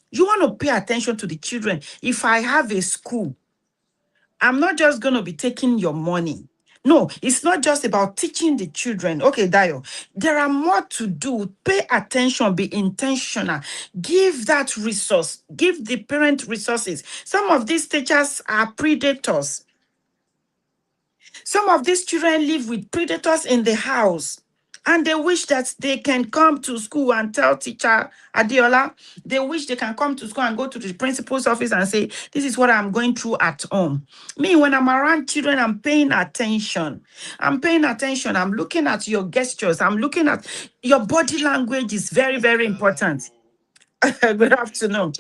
You want to pay attention to the children. If I have a school, I'm not just going to be taking your money. No, it's not just about teaching the children. Okay, Dayo, there are more to do. Pay attention, be intentional. Give that resource. Give the parent resources. Some of these teachers are predators. Some of these children live with predators in the house. And they wish that they can come to school and tell teacher Adiola, they wish they can come to school and go to the principal's office and say, this is what I'm going through at home. Me, when I'm around children, I'm paying attention. I'm paying attention. I'm looking at your gestures. I'm looking at your body language is very, very important. Good afternoon.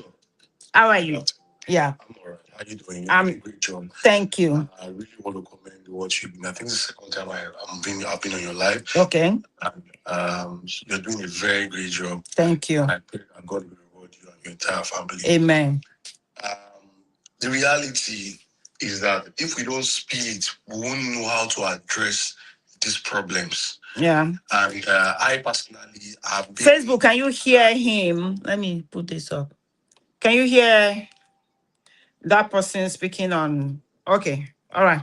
How are you? Yeah. I'm all right. How you doing? You're doing a great job. Thank you. I really want to commend what you've been. I think it's the second time I've been on your live. Okay. And, you're doing a very great job. Thank you. I pray that God will reward you and your entire family. Amen. Um, the reality is that if we don't speak, we won't know how to address these problems. Yeah. And I personally have been. Facebook, can you hear him? Let me put this up. Can you hear that person speaking on? Okay. All right.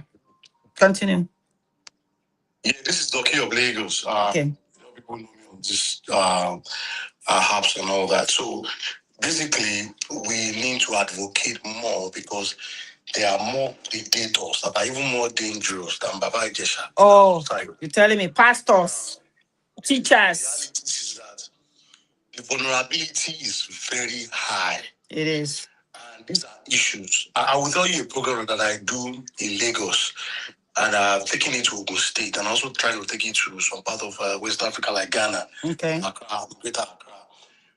Continue. Yeah, this is Dr.O of Lagos. Okay. People know me on this apps and all that. So basically, we need to advocate more because there are more predators that are even more dangerous than Baba Ijesha. Oh, you're telling me pastors, teachers. The reality is that the vulnerability is very high. It is. And these are issues. I will tell you a program that I do in Lagos, and I've taken it to Ogun State, and also trying to take it to some part of West Africa, like Ghana, okay, Accra, Greater Accra.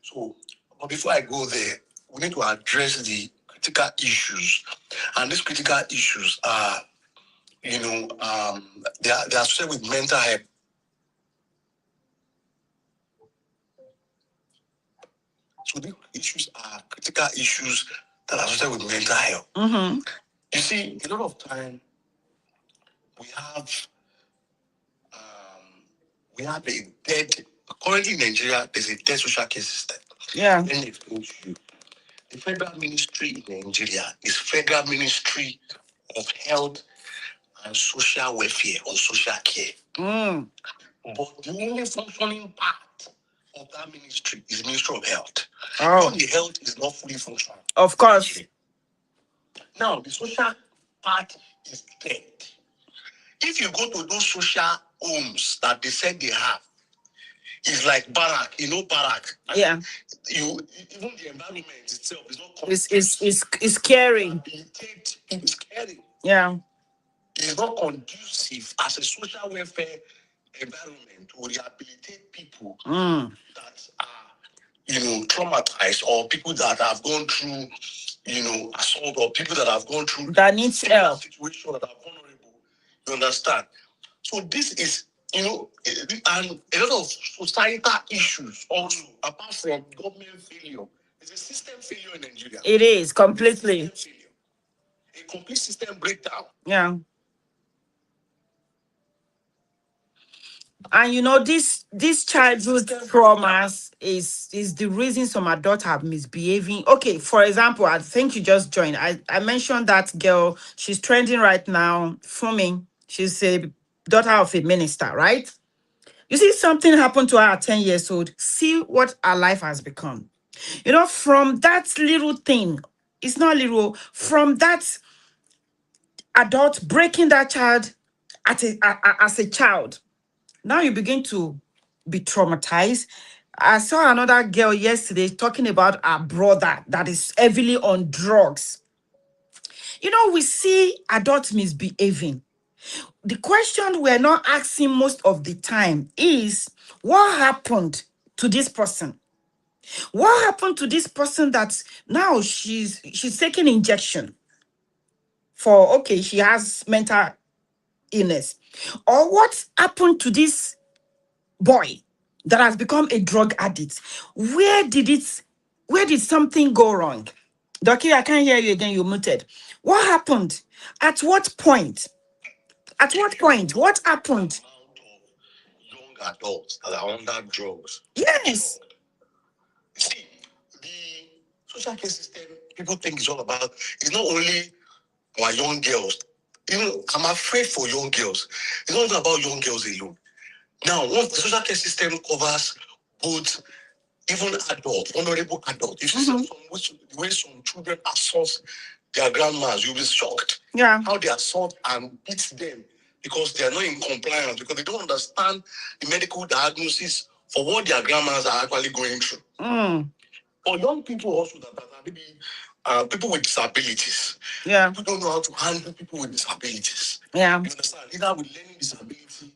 So, but before I go there, we need to address the critical issues, and these critical issues are, they are associated with mental health. So these issues are critical issues that are associated with mental health. Mm-hmm. You see, a lot of time we have um, we have a dead. Currently in Nigeria, there's a dead social care system. Yeah. Let me explain to you. The federal ministry in Nigeria is Federal Ministry of Health and Social Welfare or Social Care. But the only functioning part of that ministry is Ministry of Health. Oh. The health is not fully functional. Of course. Now, the social part is dead. If you go to those social homes that they said they have, it's like barrack, barrack. Yeah. Even the environment itself is not it's scary. It's scary. Yeah. It's not conducive as a social welfare environment to rehabilitate people that are, traumatized, or people that have gone through, assault, or people that have gone through that needs help situation that are vulnerable. You understand? So this is, and a lot of societal issues also, apart from government failure. It's a system failure in Nigeria. It is completely. A complete system breakdown. Yeah. And this childhood traumas is the reason some adults have misbehaving. Okay, for example, I think you just joined. I mentioned that girl. She's trending right now. Fumi. She's a daughter of a minister, right? You see, something happened to her at 10 years old. See what her life has become. From that little thing, it's not little, from that adult breaking that child as a child. Now you begin to be traumatized. I saw another girl yesterday talking about her brother that is heavily on drugs. We see adults misbehaving. The question we're not asking most of the time is, what happened to this person? What happened to this person that now she's taking injection for, okay, she has mental illness? Or what happened to this boy that has become a drug addict? Where did something go wrong? Doki, I can't hear you again. You're muted. What happened? At what point? At what point? What happened? Young adults that are under drugs. Yes. See, the social care system, people think it's all about, it's not only our young girls. I'm afraid for young girls. It's not about young girls alone. Now, once the social care system covers both, even adults, vulnerable adults, if you see the way some children assault their grandmas, you'll be shocked. Yeah. How they assault and beat them because they are not in compliance, because they don't understand the medical diagnosis for what their grandmas are actually going through. For young people also that are maybe people with disabilities. Yeah. People don't know how to handle people with disabilities. Yeah. You understand? Either with learning disability,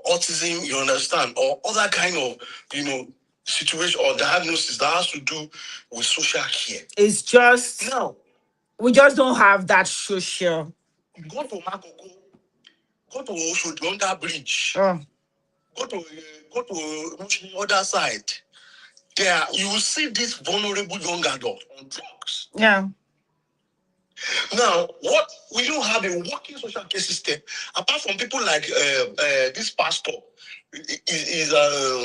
autism, you understand, or other kind of, situation or diagnosis that has to do with social care. It's just now we just don't have that social. Go to Makoko, go to Oshodi under bridge, go to Mushin other side. There you will see this vulnerable young adult on drugs. Yeah. Now, what we don't have a working social care system apart from people like this pastor. Is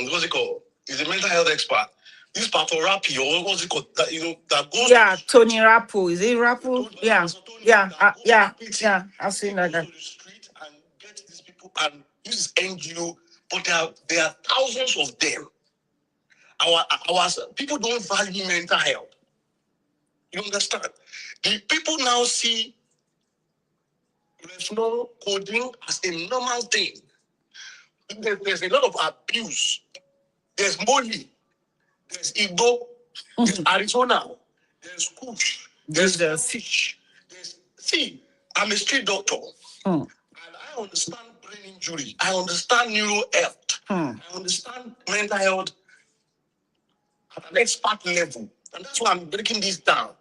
what's it called? He's a mental health expert. This pastor Rappi, or what's it called? That goes. Yeah, Tony Rappo. Is it Rappo? Yeah. Yeah. Yeah. I've seen that. Go to the street and get these people and use his NGO, but there are thousands of them. Our people don't value mental health. You understand? The people now see retinol coding as a normal thing. There's a lot of abuse. There's Molly, there's Igbo, there's Arizona, there's Kush, there's Fish. See, I'm a street doctor. And I understand brain injury. I understand neuro health. I understand mental health at an expert level. And that's why I'm breaking this down.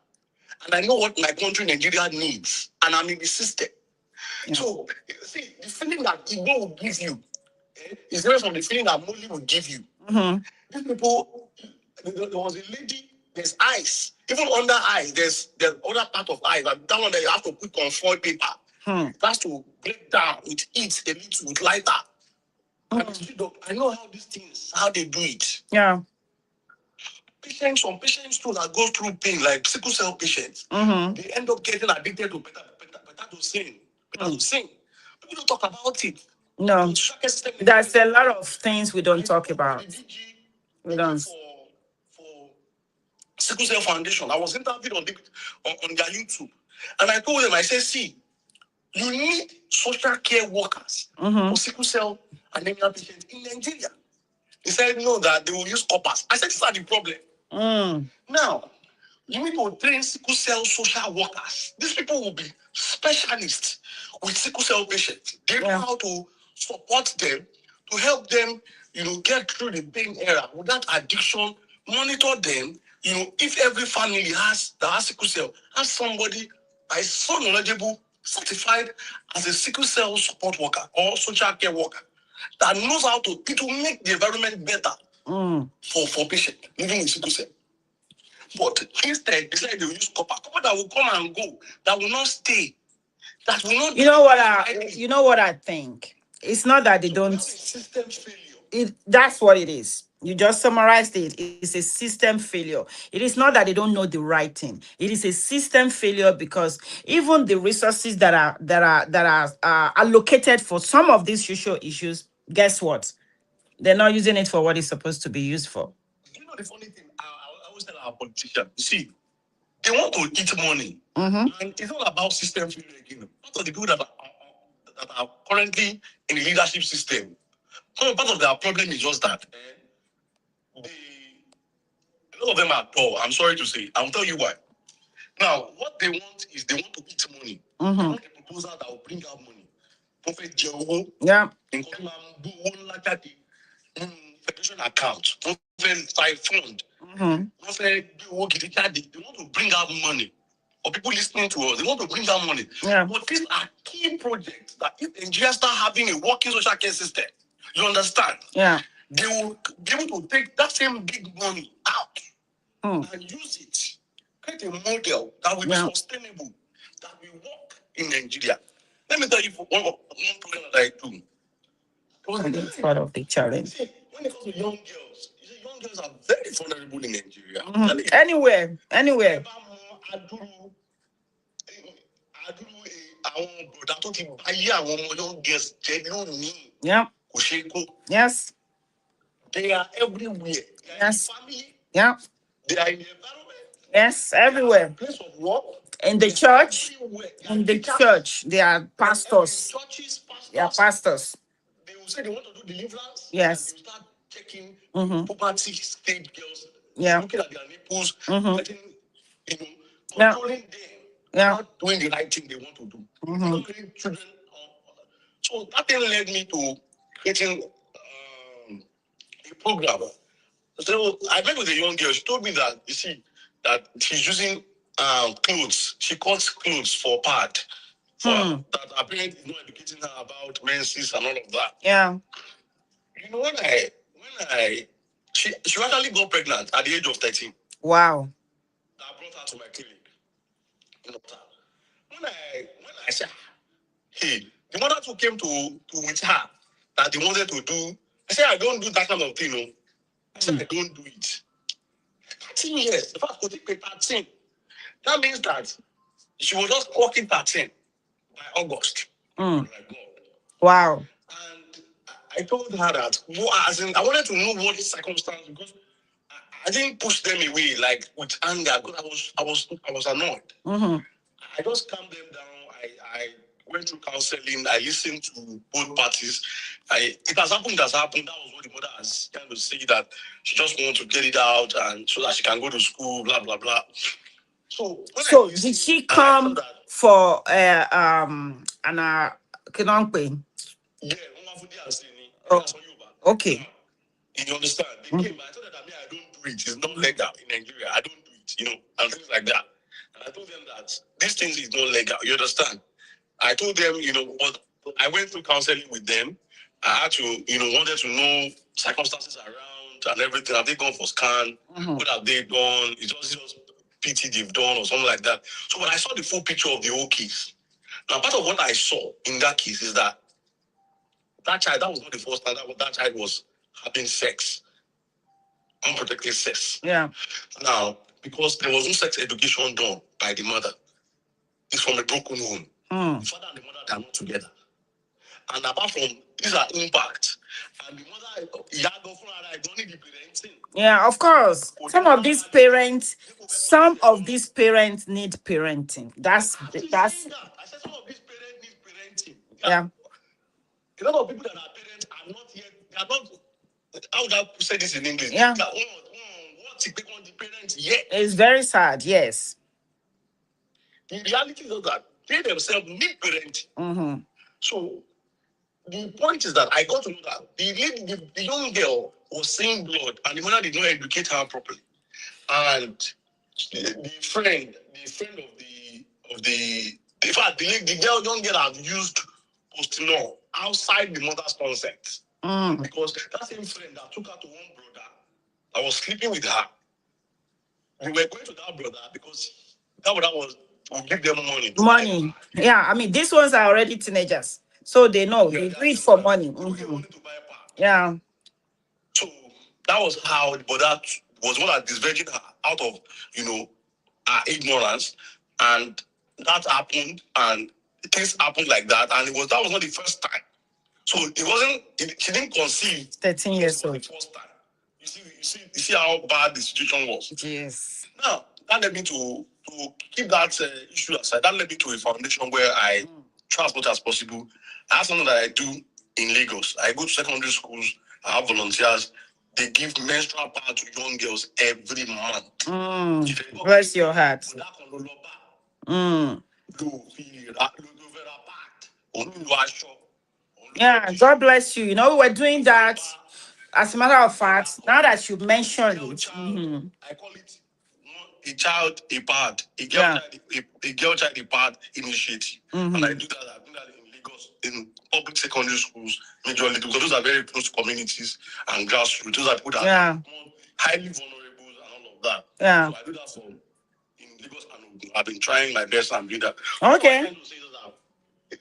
And I know what my country, Nigeria, needs. And I'm in the system. Yeah. So, see, the feeling that Igbo will give you is different from the feeling that Molly will give you. These people, there was a lady, there's eyes. Even under eyes, there's other part of eyes. That one that you have to put on foil paper. It has to break down with heat, a little with lighter. And the street doctor, I know how these things, how they do it. Yeah. Some patients too that go through pain, like sickle cell patients, they end up getting addicted to better to sing. People don't talk about it. No. There's a lot of things we don't talk about. We don't. For Sickle Cell Foundation, I was interviewed on their YouTube, and I told them, I said, see, you need social care workers for sickle cell anemia patients in Nigeria. He said, no, that they will use coppers. I said, this is the problem. Now, you need to train sickle cell social workers. These people will be specialists with sickle cell patients. They know how to support them, to help them, get through the pain era without addiction, monitor them. If every family that has sickle cell, has somebody that is so knowledgeable, certified as a sickle cell support worker or social care worker that knows how to, it will make the environment better for patients living with sickle cell. But instead, it's like they will use copper that will come and go, that will not stay, that will not. You know what I think? It's not that they don't. System failure. That's what it is. You just summarized it. It's a system failure. It is not that they don't know the right thing. It is a system failure because even the resources that are allocated for some of these social issues, guess what? They're not using it for what it's supposed to be used for. You know the funny thing, I always tell our politicians, you see, they want to eat money. And it's not about system failure again. Part of the people that are currently in the leadership system, part of their problem is just that a lot of them are poor. I'm sorry to say. I'll tell you why. Now, what they want is they want to eat money. They want a proposal that will bring out money. Prophet Jehovah. Yeah. In federation account. Side fund. They want to bring out money. Or people listening to us, they want to bring out money. Yeah. But these are key projects that if Nigeria start having a working social care system, you understand? Yeah. They will be able to take that same big money out and use it. Create a model that will be sustainable, that will work in Nigeria. Let me tell you one program that I do. It's part of the challenge. See, when it comes to young girls, young girls are very vulnerable in Nigeria. Anywhere. Yeah. Yes. They are everywhere. They are in family. Yeah. They are in the environment. Yes, everywhere. Place of work. In the church. Everywhere. In the church. They are pastors. Churches, pastors. They are pastors. They will say they want to do deliverance. Yes. And they will start checking puberty stage girls. Yeah. Looking at their nipples. Getting, controlling them. Yeah. Not doing the right thing they want to do. Not getting children. So that thing led me to creating a program. So I met with a young girl. She told me that, you see, that she's using clothes. She cuts clothes for pad. That her parents is not educating her about menses and all of that. Yeah. When she actually got pregnant at the age of 13. Wow. I brought her to my clinic. When I said, hey, the mother who came to with her that they wanted to do, I said, I don't do that kind of thing. No. I said, I don't do it. 13 years. The fact could take 13. That means that she was just walking 13 by August. Like God. Wow. And I told her that, I wanted to know what the circumstance, because I didn't push them away like with anger, because I was annoyed. I just calmed them down. I went through counseling. I listened to both parties. It has happened. That was what the mother has kind of said, that she just wants to get it out and so that she can go to school, blah blah blah. So did she come for an Kinongpe? Yeah, okay. You understand? They came. I told them that I don't do it. It's not legal in Nigeria. I don't do it, and things like that. And I told them that this thing is not legal. You understand? I told them, but I went through counseling with them. I had to, wanted to know circumstances around and everything. Have they gone for scan? What have they done? It's just PT they've done or something like that. So when I saw the full picture of the whole case, Now, part of what I saw in that case is that that was not the first time that child was having sex, unprotected sex. Yeah. Now, because there was no sex education done by the mother, it's from a broken home. The father and the mother, they are not together. And apart from these are impact, and the mother, I don't need the parenting. Yeah, of course. Some of these parents need parenting. That's I said some of these parents need parenting. yeah. A lot of people that are parents are not yet. They are not. How would I say this in English? Yeah. What's the on the parents yet? It's very sad. Yes. The reality is that they themselves need parenting. So the point is that I got to know that the young girl was seeing blood, and the mother did not educate her properly. And the friend of the in fact the young girl have used postinol outside the mother's consent. Because that same friend that took her to one brother that was sleeping with her, we were going to that brother because that brother was to give them money. Money. Yeah, I mean, these ones are already teenagers, so they know they do it for money. Money to buy a part. Yeah. So that was how the brother was one that disvirgin her out of her ignorance, and that happened, and things happened like that, and that was not the first time. So it wasn't. She didn't conceive. 13 years old. The first time. You see how bad the situation was. Yes. Now that led me to keep that issue aside. That led me to a foundation where I try as much as possible. I have something that I do in Lagos. I go to secondary schools. I have volunteers. They give menstrual pad to young girls every month. Bless your heart. Yeah, God bless you. You know, we were doing that. As a matter of fact, now that you mentioned it, I call it a child a pad, a girl child a pad initiative, and I do that. I do that in Lagos in public secondary schools majorly because those are very close to communities and grassroots. Those are people that are highly vulnerable and all of that. Yeah. So I do that in Lagos, and I've been trying my best and doing that. Okay.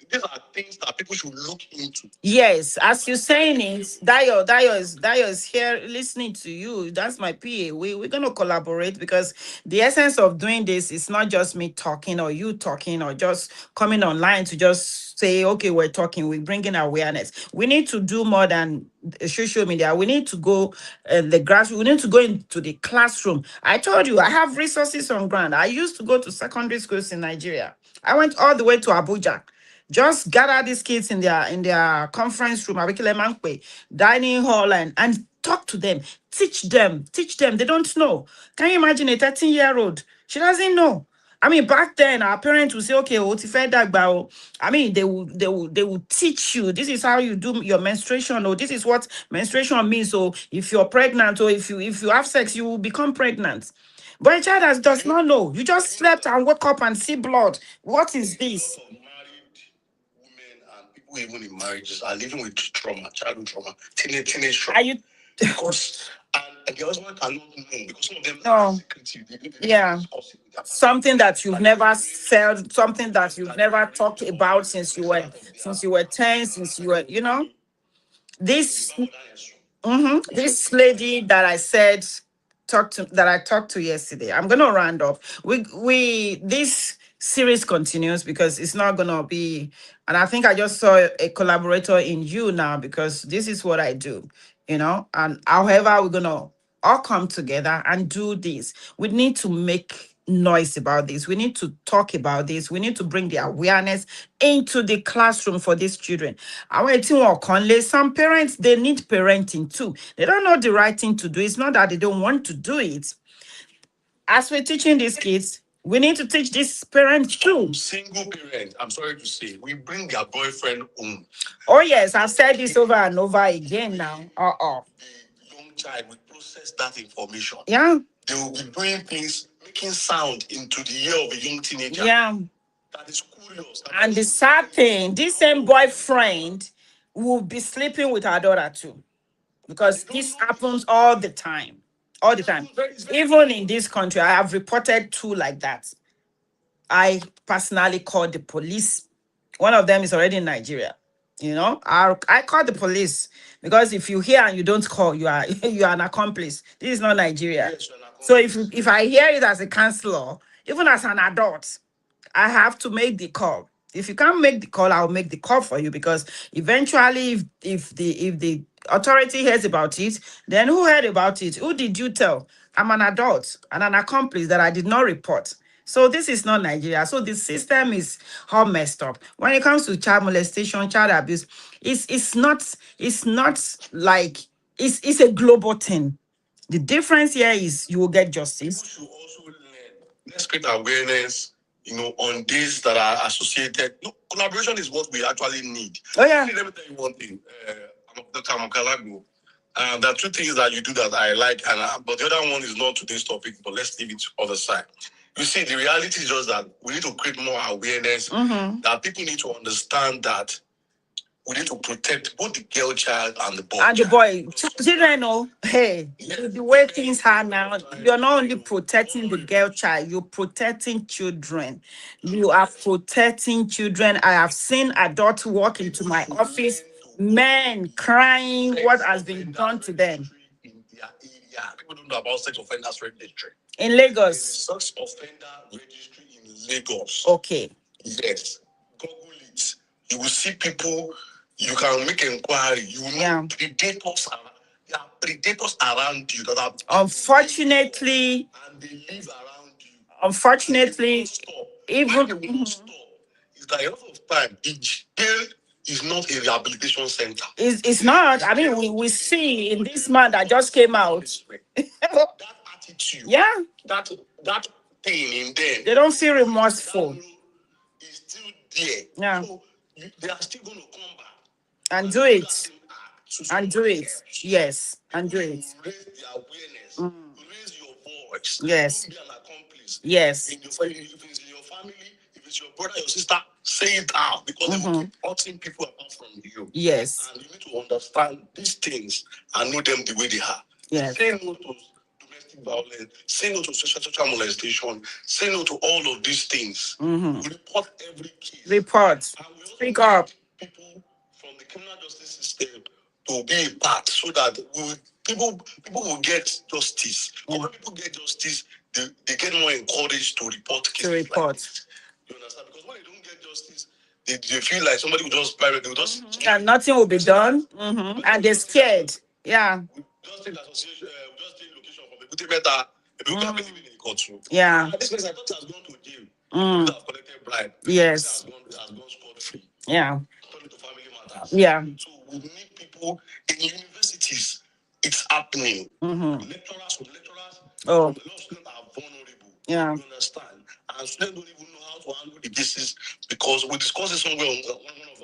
These are things that people should look into. Yes, as you're saying is Dayo is here listening to you. That's my PA. We're gonna collaborate because the essence of doing this is not just me talking or you talking or just coming online to just say, okay, we're talking, we're bringing awareness. We need to do more than social media. We need to go the grassroots. We need to go into the classroom. I told you I have resources on ground. I used to go to secondary schools in Nigeria. I went all the way to Abuja. Just gather these kids in their conference room, Abikile Mankwe, dining hall, and talk to them, teach them. They don't know. Can you imagine a 13-year-old? She doesn't know. I mean, back then our parents would say, okay, I mean, they will teach you. This is how you do your menstruation, or this is what menstruation means. So if you're pregnant, or if you have sex, you will become pregnant. But a child does not know. You just slept and woke up and see blood. What is this? Women and people even in marriages are living with trauma, childhood trauma, teenage trauma. Are you? Because and the husband cannot know because some of them No. secretive. Yeah. Something that you've never said, something that you've never talked about since you were 10, since you were, this this lady that I said I talked to yesterday. I'm gonna round up. We this series continues because it's not gonna be, and I think I just saw a collaborator in you now because this is what I do, and however we're gonna all come together and do this. We need to make noise about this. We need to talk about this. We need to bring the awareness into the classroom for these children. Some parents, they need parenting too. They don't know the right thing to do. It's not that they don't want to do it. As we're teaching these kids, we need to teach these parents too. Single parent, I'm sorry to say, we bring their boyfriend home. Oh yes, I've said this over and over again now. The young child will process that information. Yeah. They will be doing things, making sound into the ear of a young teenager. Yeah. That is curious. And the sad thing, this same boyfriend will be sleeping with her daughter too. Because this happens all the time. All the time. Even in this country, I have reported two like that. I personally called the police One of them is already in Nigeria. I call the police, because if you hear and you don't call, you are you are an accomplice. This is not Nigeria. Yes, you're an So accomplice. if I hear it as a counselor, even as an adult, I have to make the call. If you can't make the call, I'll make the call for you, because eventually, if the authority hears about it, then who heard about it? Who did you tell? I'm an adult and an accomplice that I did not report. So this is not Nigeria. So the system is all messed up. When it comes to child molestation, child abuse, it's not like it's a global thing. The difference here is you will get People justice. should also learn. Let's create awareness, on days that are associated. No, collaboration is what we actually need. Oh yeah. See, let me tell you one thing. Dr. Mukalago. There are two things that you do that I like, but the other one is not today's topic, but let's leave it to other side. You see, the reality is just that we need to create more awareness, that people need to understand that we need to protect both the girl child and the boy And the child. boy, children know, hey, the way things are now, you're not only protecting the girl child, you're protecting children. You are protecting children. I have seen adults walk into my office, men crying what has been done to them. In their area. People don't know about sex offenders registry. In There's a Lagos. sex offender registry in Lagos. Okay. Yes. Google it. You will see people, you can make inquiry. You will know Yeah. predators around. There are predators around you that are Unfortunately, and they live around you. unfortunately, Stop. even Why they will not stop is that a lot of time the jail is not a rehabilitation center. it's not. I mean, we see in this man that just came out. That attitude, Yeah, that thing in them, they don't feel remorseful. is still there. Yeah. So they are still going to come back And do do that it. same act to And do somebody it. else. Yes. And do You it. raise the awareness. You raise your voice. Yes. Don't be an accomplice. Yes. In your family, if it's in your family, if it's your brother, your sister, say it out because they will keep hurting people apart from you. Yes. And you need to understand these things and know them the way they are. Yes. Say no to domestic violence. Say no to sexual molestation. Say no to all of these things. Report every case. Report. And we also Speak up. need people from the criminal justice system to be a part so that people will get justice. Yeah. When people get justice, they get more encouraged to report To cases like report. this. You understand? Because when they don't get justice, they feel like somebody will just private, they will just And nothing will be done. And they're scared. Yeah. we just take association, we just take location from a better, we can't believe in the court. Yeah. This person I thought has gone to jail. People that have collected bribe. Yes. Has gone scot free. Yeah. Turn it to family matters. Yeah. So we need people in universities. It's happening. Lecturers, Oh. a lot of students are vulnerable. Yeah. You understand? And students don't even know how to handle the cases because we discussed it somewhere on one of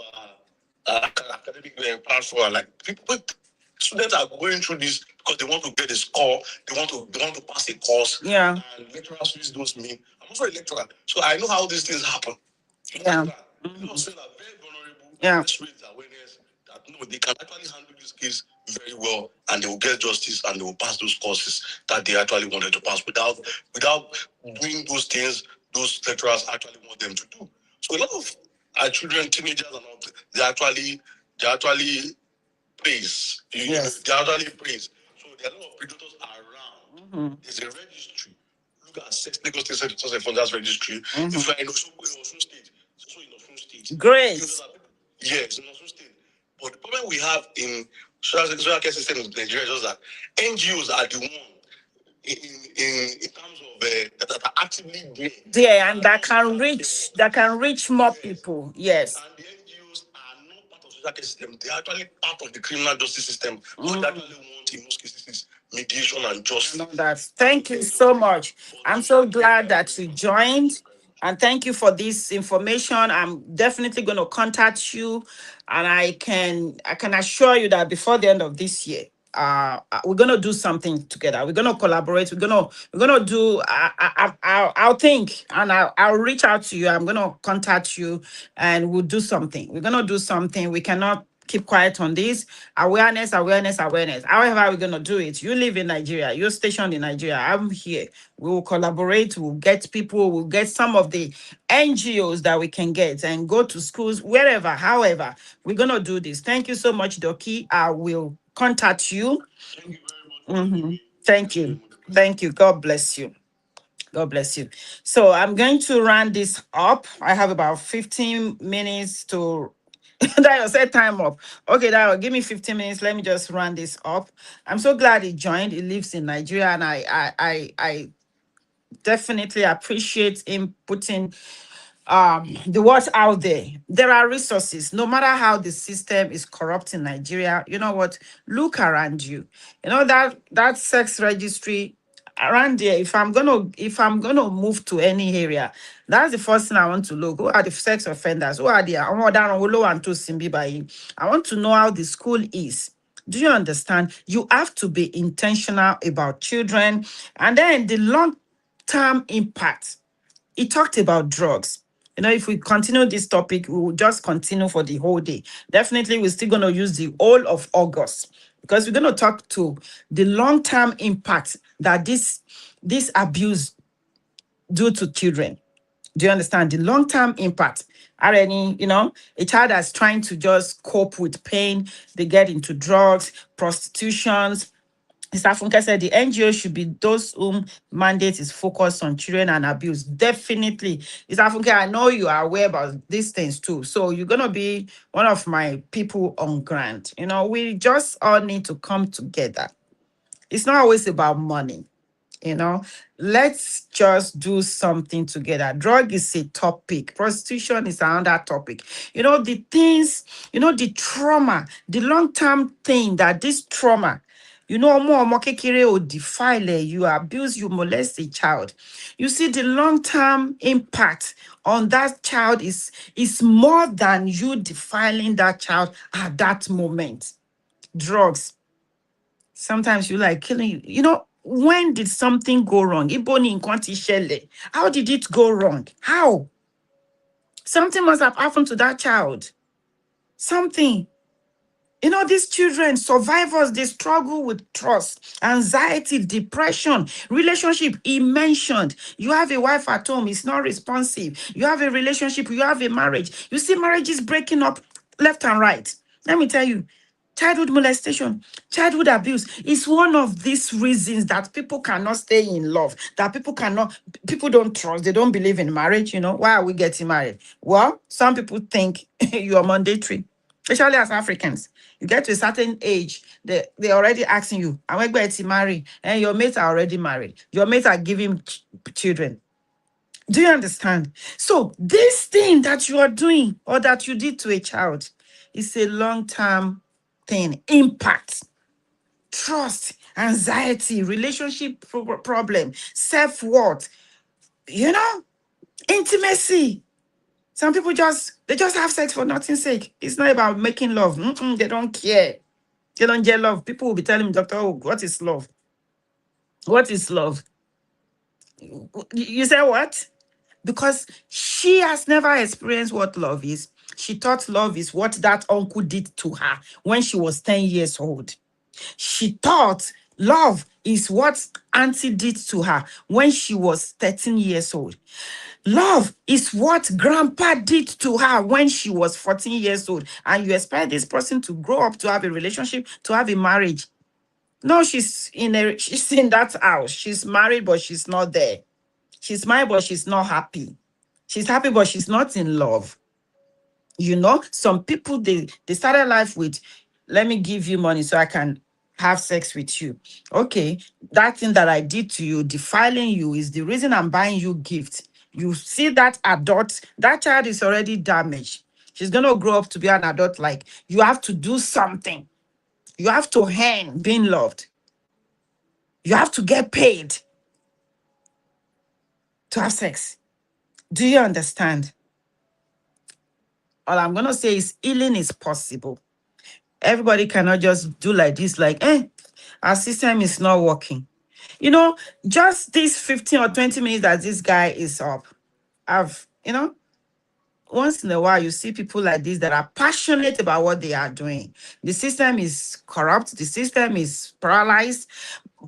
our academic platform. Like people, students are going through this because they want to get a score, they want to pass a course. Yeah. And lecturers use those mean. I'm also a lecturer, so I know how these things happen. Yeah. A lot of students are very vulnerable. Yeah. Let's raise awareness that no, they can actually handle this case very well, and they will get justice, and they will pass those courses that they actually wanted to pass without doing those things those lecturers actually want them to do. So a lot of our children, teenagers, and all, they actually praise. Yes. They actually praise. So there are a lot of predators around. There's a registry. Look at Lagos State Sex Offenders Registry. If you are in Osun State, it's also in Osun State. Great. Yes, in Osun State. But the problem we have in social care system in Nigeria is just that NGOs are the one in terms of that are actively there. Yeah, and that can reach more people. Yes. And the NGOs are not part of the social care system. They are actually part of the criminal justice system. What they actually want in most cases is mediation and justice. I know that. Thank you so much. I'm so glad that you joined. And thank you for this information. I'm definitely going to contact you, and I can assure you that before the end of this year, we're gonna do something together. We're gonna collaborate. We're gonna do. I'll think, and I'll reach out to you. I'm gonna contact you, and we'll do something. We're gonna do something. We cannot keep quiet on this. Awareness, awareness, awareness. However, are we going to do it? You live in Nigeria. You're stationed in Nigeria. I'm here. We will collaborate. We'll get people. We'll get some of the NGOs that we can get and go to schools, wherever. However, we're going to do this. Thank you so much, Doki. I will contact you. Thank you very much. Thank Thank you very you. much. Thank you. God bless you. God bless you. So I'm going to run this up. I have about 15 minutes to that set time up. Okay, that give me 15 minutes. Let me just run this up. I'm so glad he joined. He lives in Nigeria, and I definitely appreciate him putting the what's out there. There are resources. No matter how the system is corrupt in Nigeria, you know what? Look around you. You know that sex registry around there. If I'm gonna move to any area, that's the first thing I want to look. Who are the sex offenders? Who are the I want to know how the school is. Do you understand? You have to be intentional about children, and then the long term impact. He talked about drugs. You know, if we continue this topic, we will just continue for the whole day. Definitely, we're still going to use the whole of August because we're going to talk to the long-term impact that this abuse do to children. Do you understand the long-term impact? Are any, a child that's trying to just cope with pain, they get into drugs, prostitutions. Mr. Funke said the NGO should be those whom mandate is focused on children and abuse. Definitely. Mr. Funke, I know you are aware about these things too. So you're going to be one of my people on grant. We just all need to come together. It's not always about money. you know let's just do something together. Drug is a topic, prostitution is another topic. The things, the trauma, the long-term thing that this trauma, omo kekere will defile you, abuse, you molest a child. You see, the long-term impact on that child is more than you defiling that child at that moment. Drugs, sometimes you like killing you. When did something go wrong? Ibo ni nkan ti ṣẹlẹ̀. How did it go wrong? How? Something must have happened to that child. Something. These children, survivors, they struggle with trust, anxiety, depression, relationship. He mentioned, you have a wife at home, it's not responsive. You have a relationship, you have a marriage. You see marriages breaking up left and right. Let me tell you, childhood molestation, childhood abuse is one of these reasons that people cannot stay in love, that people don't trust, they don't believe in marriage. Why are we getting married? Well, some people think you are mandatory, especially as Africans. You get to a certain age, they already asking you, am I going to marry? And your mates are already married. Your mates are giving children. Do you understand? So this thing that you are doing or that you did to a child is a long-term thing. Impact, trust, anxiety, relationship problem, self-worth, intimacy. Some people they just have sex for nothing's sake. It's not about making love. They don't care. They don't get love. People will be telling me, Dr.O, what is love? What is love? You say what? Because she has never experienced what love is. She thought love is what that uncle did to her when she was 10 years old. She thought love is what auntie did to her when she was 13 years old. Love is what grandpa did to her when she was 14 years old. And you expect this person to grow up, to have a relationship, to have a marriage. No, she's in that house. She's married, but she's not there. She's married, but she's not happy. She's happy, but she's not in love. Some people, they started life with, let me give you money so I can have sex with you. Okay, that thing that I did to you, defiling you, is the reason I'm buying you gifts. You see that adult, that child is already damaged. She's gonna grow up to be an adult. Like, you have to do something. You have to earn being loved. You have to get paid to have sex. Do you understand? All I'm gonna say is healing is possible. Everybody cannot just do like this, like, our system is not working. Just this 15 or 20 minutes that this guy is up, I've, once in a while you see people like this that are passionate about what they are doing. The system is corrupt, the system is paralyzed,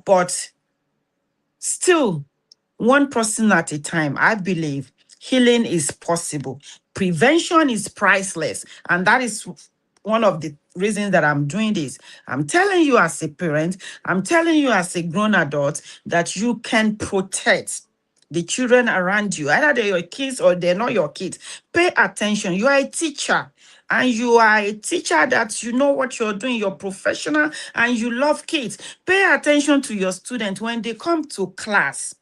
but still, one person at a time, I believe healing is possible. Prevention is priceless. And that is one of the reasons that I'm doing this. I'm telling you as a parent, I'm telling you as a grown adult that you can protect the children around you. Either they're your kids or they're not your kids. Pay attention. You are a teacher. And you are a teacher that you know what you're doing, you're professional and you love kids. Pay attention to your students when they come to class.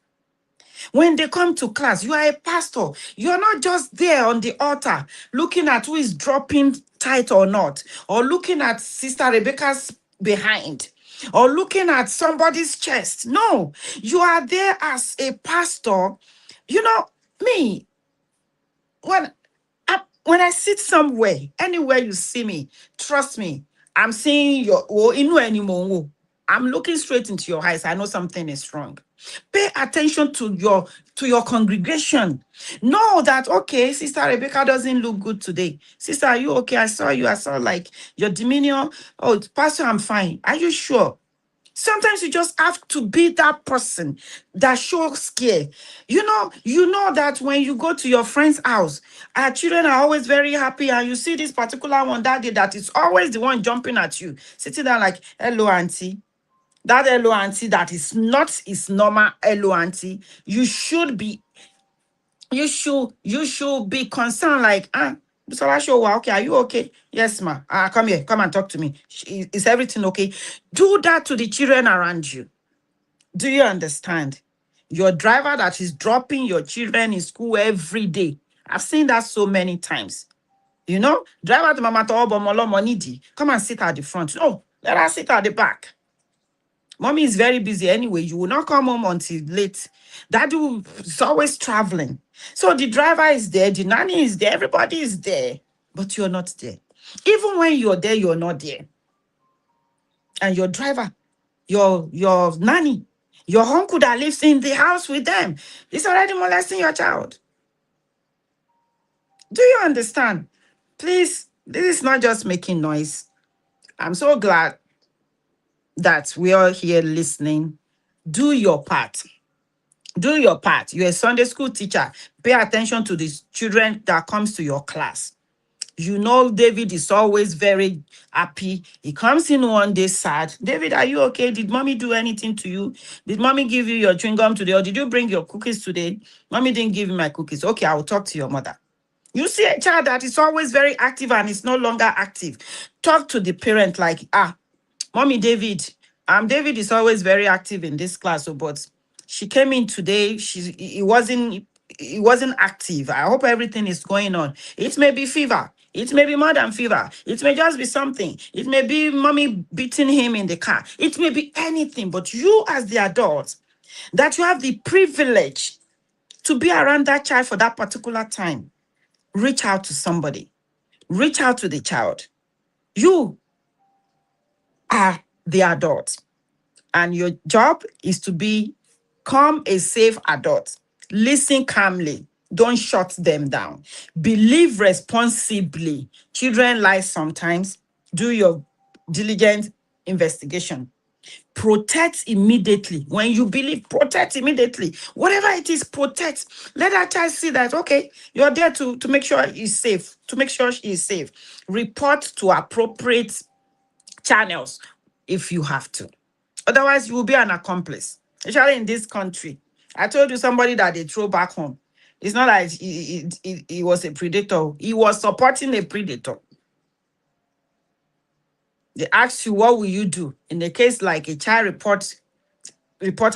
When they come to class, you are a pastor. You're not just there on the altar looking at who is dropping tight or not, or looking at Sister Rebecca's behind, or looking at somebody's chest. No, you are there as a pastor. You know, me, when when I sit somewhere, anywhere you see me, trust me, I'm seeing your inu anymore. I'm looking straight into your eyes. I know something is wrong. Pay attention to your congregation. Know that okay, Sister Rebecca doesn't look good today. Sister, are you okay? I saw you. I saw like your demeanor. Oh, Pastor, I'm fine. Are you sure? Sometimes you just have to be that person that shows care. You know that when you go to your friend's house, our children are always very happy, and you see this particular one that day that is always the one jumping at you, sitting there like, hello, auntie. That hello, auntie that is not his normal hello, auntie. You should be concerned, like, Mr. Show, okay, are you okay? Yes, ma. Come here, come and talk to me. Is everything okay? Do that to the children around you. Do you understand? Your driver that is dropping your children in school every day. I've seen that so many times. Driver to mama to obomolo monidi. Come and sit at the front. No, let us sit at the back. Mommy is very busy anyway. You will not come home until late. Daddy is always traveling. So the driver is there, the nanny is there, everybody is there, but you're not there. Even when you're there, you're not there. And your driver, your nanny, your uncle that lives in the house with them is already molesting your child. Do you understand? Please, this is not just making noise. I'm so glad that we are here listening. Do your part. Do your part. You're a Sunday school teacher. Pay attention to the children that comes to your class. You know David is always very happy. He comes in one day sad. David, are you okay? Did mommy do anything to you? Did mommy give you your chewing gum today? Or did you bring your cookies today? Mommy didn't give me my cookies. Okay, I will talk to your mother. You see a child that is always very active and is no longer active. Talk to the parent like, Mommy David. David is always very active in this class, but she came in today. He wasn't active. I hope everything is going on. It may be fever. It may be more than fever. It may just be something. It may be mommy beating him in the car. It may be anything. But you, as the adult, that you have the privilege to be around that child for that particular time, reach out to somebody. Reach out to the child. You are the adult. And your job is to become a safe adult. Listen calmly. Don't shut them down. Believe responsibly. Children lie sometimes. Do your diligent investigation. Protect immediately. When you believe, protect immediately. Whatever it is, protect. Let that child see that, okay, you're there to make sure he's safe, to make sure she is safe. Report to appropriate channels if you have to. Otherwise, you will be an accomplice, especially in this country. I told you somebody that they throw back home. It's not like he was a predator. He was supporting a predator. They asked you, what will you do? In the case like a child report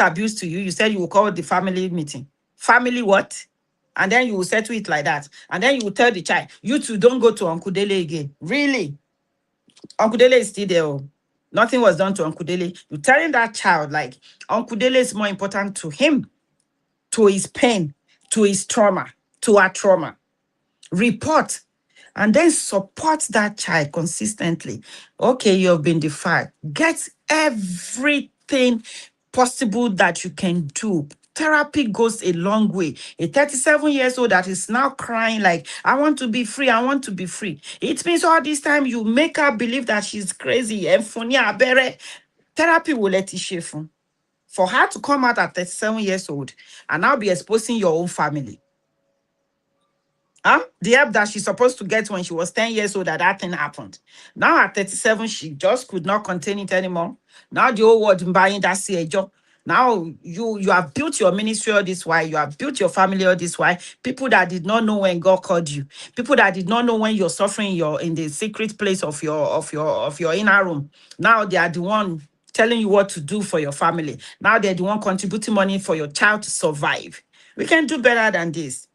abuse to you, you said you will call the family meeting. Family what? And then you will settle it like that. And then you will tell the child, you two don't go to Uncle Dele again. Really? Uncle Dele is still there. Oh. Nothing was done to Uncle Dele. You're telling that child, like, Uncle Dele is more important to him, to his pain, to his trauma, to our trauma. Report and then support that child consistently. Okay, you've been defied. Get everything possible that you can do. Therapy goes a long way. A 37 years old that is now crying like, I want to be free, I want to be free. It means all this time you make her believe that she's crazy. And therapy will let it shake. For her to come out at 37 years old and now be exposing your own family. Huh? The help that she's supposed to get when she was 10 years old, that thing happened. Now at 37, she just could not contain it anymore. Now the whole world buying that see job. Now you have built your ministry all this while, you have built your family all this while. People that did not know when God called you, people that did not know when you're suffering you're in the secret place of your inner room. Now they are the one telling you what to do for your family. Now they're the one contributing money for your child to survive. We can do better than this.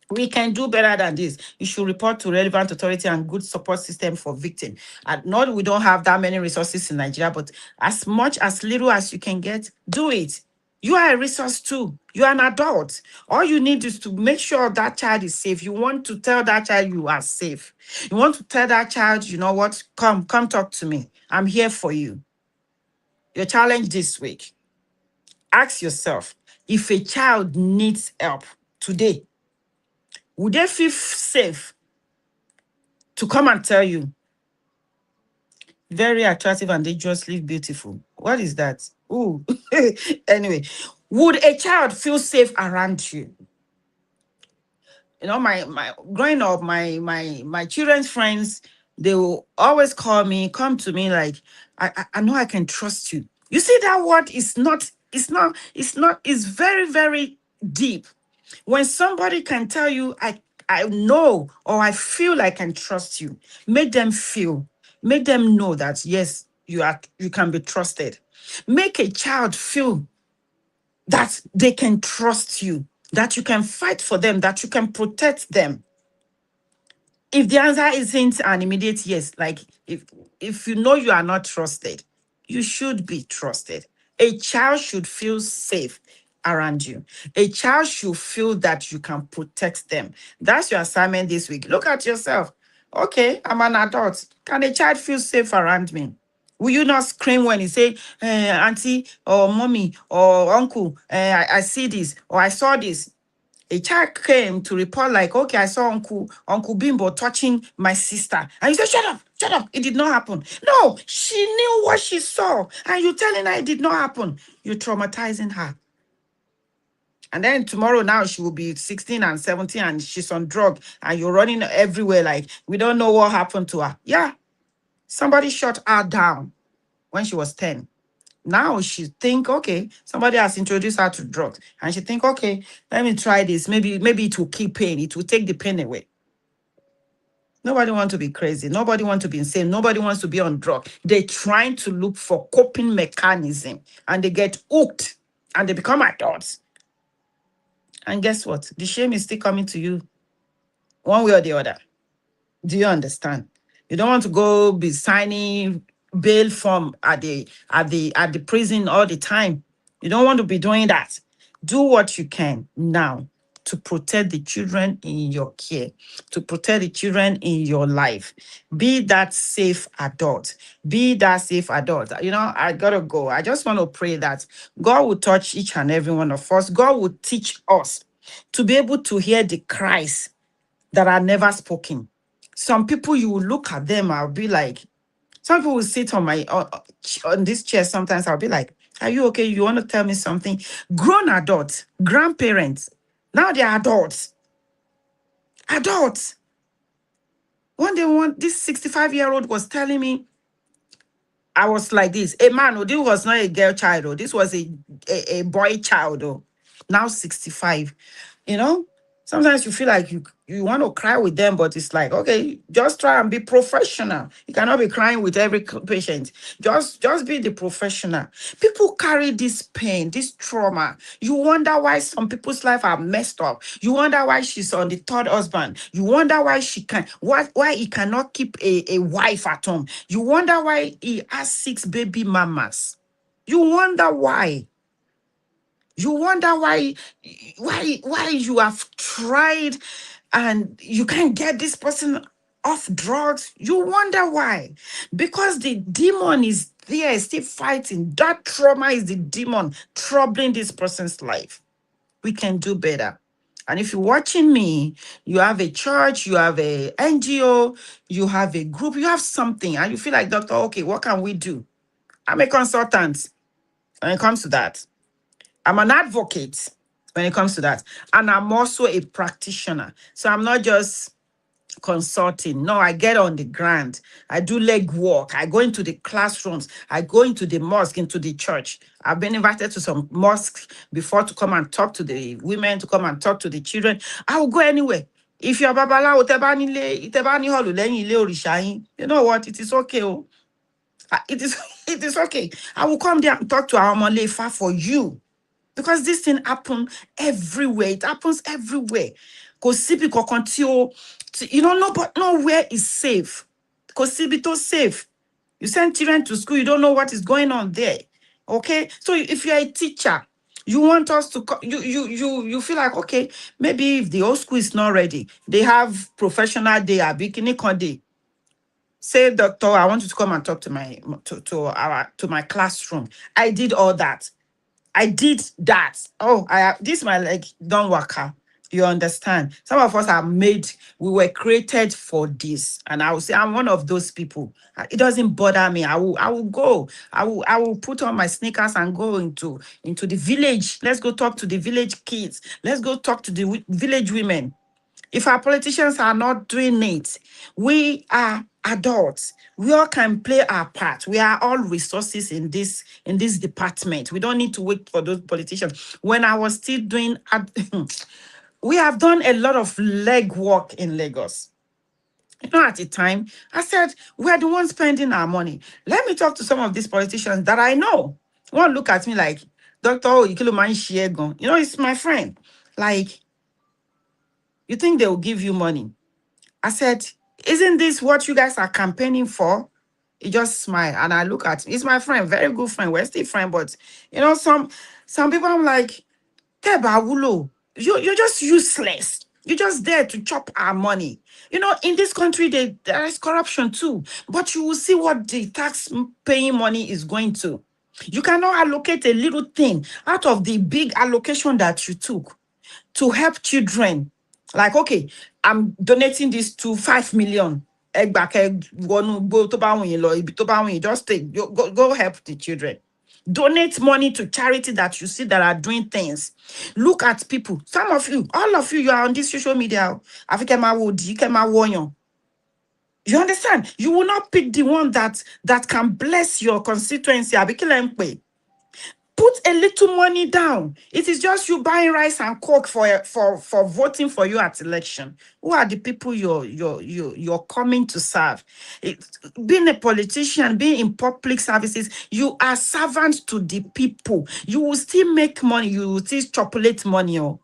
We can do better than this. You should report to relevant authority and good support system for victim. And not we don't have that many resources in Nigeria, but as much as little as you can get, do it. You are a resource too. You are an adult. All you need is to make sure that child is safe. You want to tell that child you are safe. You want to tell that child, you know what? Come talk to me. I'm here for you. Your challenge this week. Ask yourself, if a child needs help today, would they feel safe to come and tell you, very attractive and dangerously beautiful? What is that? Ooh. Anyway, would a child feel safe around you? You know, my growing up, my children's friends, they will always call me, come to me like, I know I can trust you. You see, that word is not, it's very, very deep. When somebody can tell you, I know or I feel I can trust you, make them feel, make them know that yes, you can be trusted. Make a child feel that they can trust you, that you can fight for them, that you can protect them. If the answer isn't an immediate yes, like if you know you are not trusted, you should be trusted. A child should feel safe around you. A child should feel that you can protect them. That's your assignment this week. Look at yourself. Okay, I'm an adult. Can a child feel safe around me? Will you not scream when you say, auntie or mommy or uncle, I see this or I saw this? A child came to report like, okay, I saw Uncle Bimbo touching my sister. And you said, shut up, it did not happen. No, she knew what she saw. And you telling her it did not happen. You're traumatizing her. And then tomorrow now she will be 16 and 17 and she's on drug and you're running everywhere like, we don't know what happened to her. Yeah, somebody shut her down when she was 10. Now she think, okay, somebody has introduced her to drugs. And she think, okay, let me try this. Maybe it will keep pain. It will take the pain away. Nobody wants to be crazy. Nobody wants to be insane. Nobody wants to be on drug. They're trying to look for coping mechanism and they get hooked and they become adults. And guess what? The shame is still coming to you one way or the other. Do you understand? You don't want to go be signing bail form at the prison all the time. You don't want to be doing that. Do what you can now to protect the children in your care, to protect the children in your life. Be that safe adult. Be that safe adult. You know, I gotta go. I just want to pray that God will touch each and every one of us. God will teach us to be able to hear the cries that are never spoken. Some people, you will look at them, I'll be like, some people will sit on my on this chair sometimes, I'll be like, are you okay? You want to tell me something? Grown adults, grandparents, now they're adults. Adults. This 65-year-old was telling me, I was like this. A man, oh, this was not a girl child, oh, this was a boy child, oh, now 65. You know, sometimes you feel like you want to cry with them, but it's like, okay, just try and be professional. You cannot be crying with every patient. Just be the professional. People carry this pain, this trauma. You wonder why some people's life are messed up. You wonder why she's on the third husband. You wonder why why he cannot keep a wife at home. You wonder why he has 6 baby mamas. You wonder why. You wonder why you have tried and you can't get this person off drugs. You wonder why. Because the demon is there, still fighting. That trauma is the demon troubling this person's life. we can do better. And if you're watching me, you have a church, you have a NGO, you have a group, you have something, and you feel like, Doctor, okay, what can we do? I'm a consultant when it comes to that. I'm an advocate when it comes to that. And I'm also a practitioner. So I'm not just consulting. No, I get on the ground. I do leg work. I go into the classrooms. I go into the mosque, into the church. I've been invited to some mosques before to come and talk to the women, to come and talk to the children. I will go anywhere. If you're babalawo, tẹ́ bá ní hall lẹ́yìn ilé òrìṣà yín, you know what? It is okay. Oh. It is it is okay. I will come there and talk to our Molefa for you. Because this thing happen everywhere. It happens everywhere. Because síbi kankan tí you don't know, but nowhere is safe. Because síbi tó safe. You send children to school, you don't know what is going on there. Okay? So if you're a teacher, you want us to you feel like, okay, maybe if the old school is not ready, they have professional day, a bikini con day. Say, Doctor, I want you to come and talk to my classroom. I did all that. I did that. Oh, this my leg don't work out. You understand? Some of us are made, we were created for this. And I will say I'm one of those people. It doesn't bother me. I will go. I will put on my sneakers and go into the village. Let's go talk to the village kids. Let's go talk to the village women. If our politicians are not doing it, we are adults. We all can play our part. We are all resources in this department. We don't need to wait for those politicians. When I was still doing, we have done a lot of leg work in Lagos. You know, at the time, I said, we're the ones spending our money. Let me talk to some of these politicians that I know. One look at me like, Dr.O, you know, it's my friend. Like, you think they will give you money? I said, isn't this what you guys are campaigning for? He just smiled and I look at him. He's my friend, very good friend. We're still friends, but you know, some people I'm like, Teba Wulo, you're just useless. You're just there to chop our money. You know, in this country, there is corruption too. But you will see what the tax paying money is going to. You cannot allocate a little thing out of the big allocation that you took to help children. Like, okay, I'm donating this to 5 million. Just take, go help the children. Donate money to charity that you see that are doing things. Look at people. Some of you, all of you, you are on this social media. You understand? You will not pick the one that can bless your constituency. Put a little money down. It is just you buying rice and coke for voting for you at election. Who are the people you're coming to serve? Being a politician, being in public services, you are servant to the people. You will still make money. You will still chopulate money. Oh.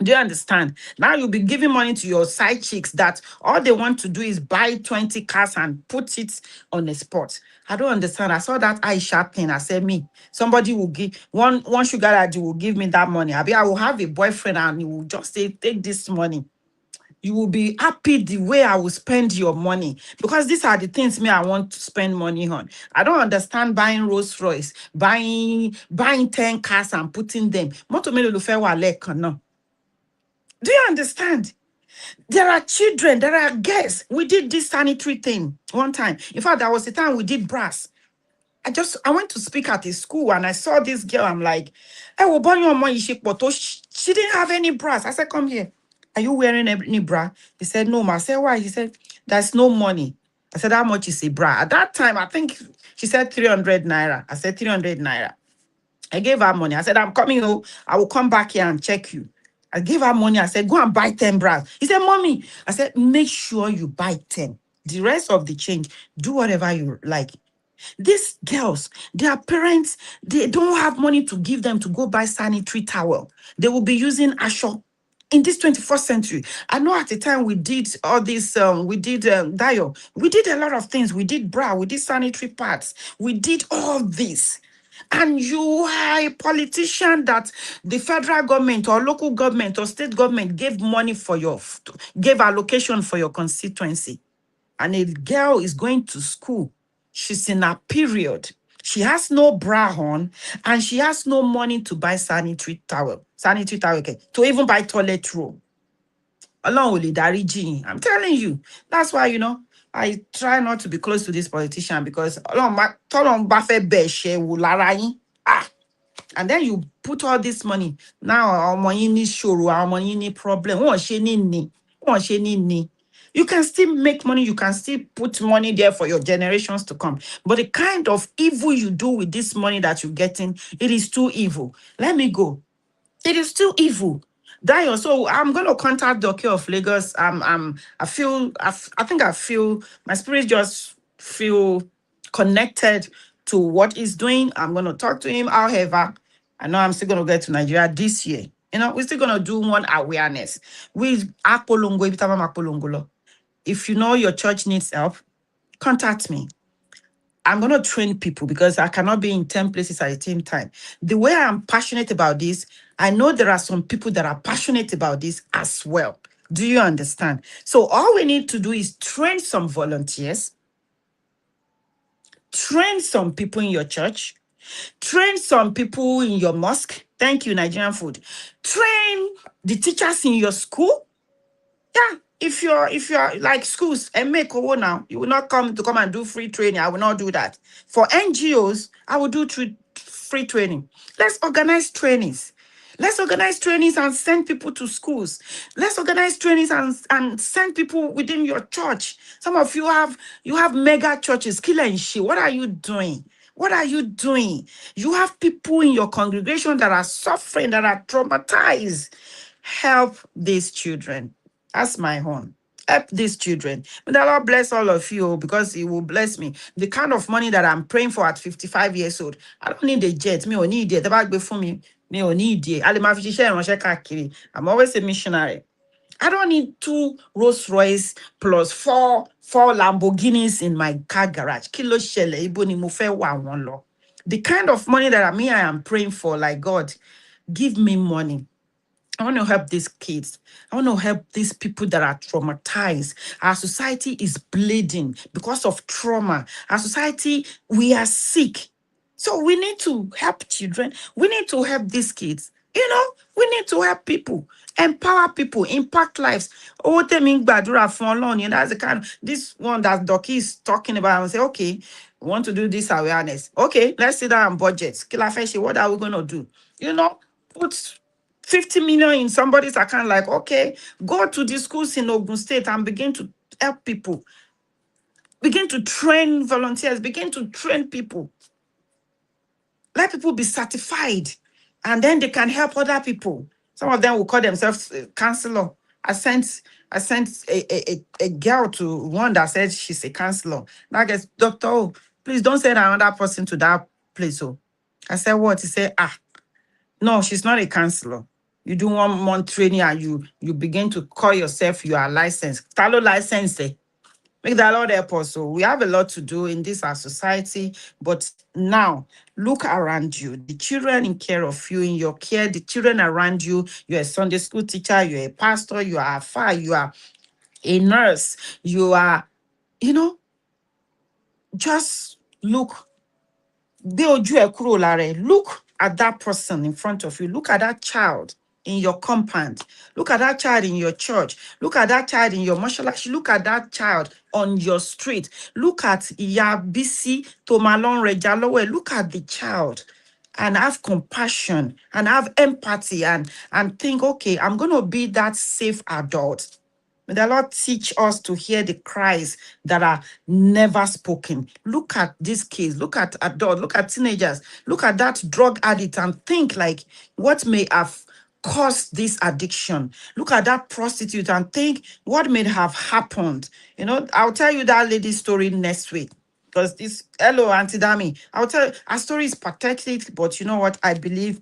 Do you understand? Now you'll be giving money to your side chicks that all they want to do is buy 20 cars and put it on the spot. I don't understand. I saw that Aisha thing. I said, me, somebody will give one sugar daddy will give me that money. I will have a boyfriend and he will just say, take this money. You will be happy the way I will spend your money because these are the things me I want to spend money on. I don't understand buying Rolls Royce, buying 10 cars and putting them. Do you understand? There are children, there are girls. We did this sanitary thing one time. In fact, there was a time we did brass. I went to speak at a school and I saw this girl. I'm like, hey, well, born your mom, she didn't have any brass. I said, come here. Are you wearing any bra? He said, no, ma. I said, why? He said, there's no money. I said, how much is a bra? At that time, I think she said 300 naira. I said, 300 naira. I gave her money. I said, I'm coming home. I will come back here and check you. I gave her money. I said, go and buy 10 bras. He said, mommy. I said, make sure you buy 10. The rest of the change, do whatever you like. These girls, their parents, they don't have money to give them to go buy sanitary towel. They will be using Asho. In this 21st century, I know at the time we did all this, we did Dio. We did a lot of things. We did bra, we did sanitary pads. We did all this. And you are a politician that the federal government or local government or state government gave money for gave allocation for your constituency. And a girl is going to school. She's in a period. She has no bra on, and she has no money to buy sanitary towel, okay, to even buy toilet roll. Ọlọ́run ò lè dáríjì yín. I'm telling you. That's why, I try not to be close to this politician, because tọ́lọ́run bá fẹ́ bẹ̀ ṣe wò lára yín. And then you put all this money. Now, àwọn ọmọ yín ní ṣòro, àwọn ọmọ yín ní problem. Wọ́n ṣe ní ní. Wọ́n ṣe ní ní. You can still make money. You can still put money there for your generations to come. But the kind of evil you do with this money that you're getting, it is too evil. Let me go. It is still evil. Dio, so I'm gonna contact Dr.O of Lagos. I think I feel my spirit just feel connected to what he's doing. I'm gonna talk to him. However, I know I'm still gonna get to Nigeria this year. We're still gonna do one awareness with Apolongo. If you know your church needs help, contact me. I'm going to train people, because I cannot be in 10 places at the same time. The way I'm passionate about this, I know there are some people that are passionate about this as well. Do you understand? So all we need to do is train some volunteers, train some people in your church, train some people in your mosque. Thank you, Nigerian food. Train the teachers in your school. Yeah, if you're like schools and make owo now, you will not come and do free training. I will not do that. For NGOs, I will do free training. Let's organize trainings. Let's organize trainings and send people to schools. Let's organize trainings and send people within your church. Some of you have mega churches. Killer and shit. What are you doing? What are you doing? You have people in your congregation that are suffering, that are traumatized. Help these children. That's my own. Help these children. May the Lord bless all of you, because He will bless me. The kind of money that I'm praying for at 55 years old, I don't need a jet. Me ò need it. The bag before me, me ò need it. A lè máa fi ṣiṣẹ́ ìránṣẹ́ káàkiri. I'm always a missionary. I don't need 2 Rolls Royce plus four Lamborghinis in my car garage. Kí ló ṣẹlẹ̀? Ibo ni mo fẹ́ wà wọ́n lọ. The kind of money that I am praying for, like, God, give me money. I want to help these kids. I want to help these people that are traumatized. Our society is bleeding because of trauma. Our society, we are sick. So we need to help children. We need to help these kids. We need to help people, empower people, impact lives. Oh, temi gbàdúrà fún Ọlọ́run. That's the kind of, this one that Doki is talking about. I say, okay, we want to do this awareness. Okay, let's sit down and budget. Kí la fẹ́ ṣe? What are we going to do? Put 50 million in somebody's account, like, okay, go to the schools in Ogun State and begin to help people. Begin to train volunteers, begin to train people. Let people be certified, and then they can help other people. Some of them will call themselves counselor. I sent a girl to one that said she's a counselor. Now I guess, Dr.O, please don't send another person to that place. Oh, I said, what? He said, no, she's not a counselor. You do 1 month training and you begin to call yourself you are licensed. Talo license. Make the Lord help us. So we have a lot to do in this our society. But now look around you. The children in care of you, in your care, the children around you. You're a Sunday school teacher, you're a pastor, you are a father, you are a nurse, you are, just look. Look at that person in front of you. Look at that child in your compound. Look at that child in your church. Look at that child in your mashalash. Look at that child on your street. Look at Yabisi Tomalon Rejalowe. Look at the child and have compassion and have empathy and think, okay, I'm going to be that safe adult. May the Lord teach us to hear the cries that are never spoken. Look at these kids, look at adults, look at teenagers, look at that drug addict and think, like, what may have caused this addiction? Look at that prostitute and think, what may have happened? I'll tell you that lady's story next week. Because hello, Auntie Dami, I'll tell you, our story is pathetic, but you know what? I believe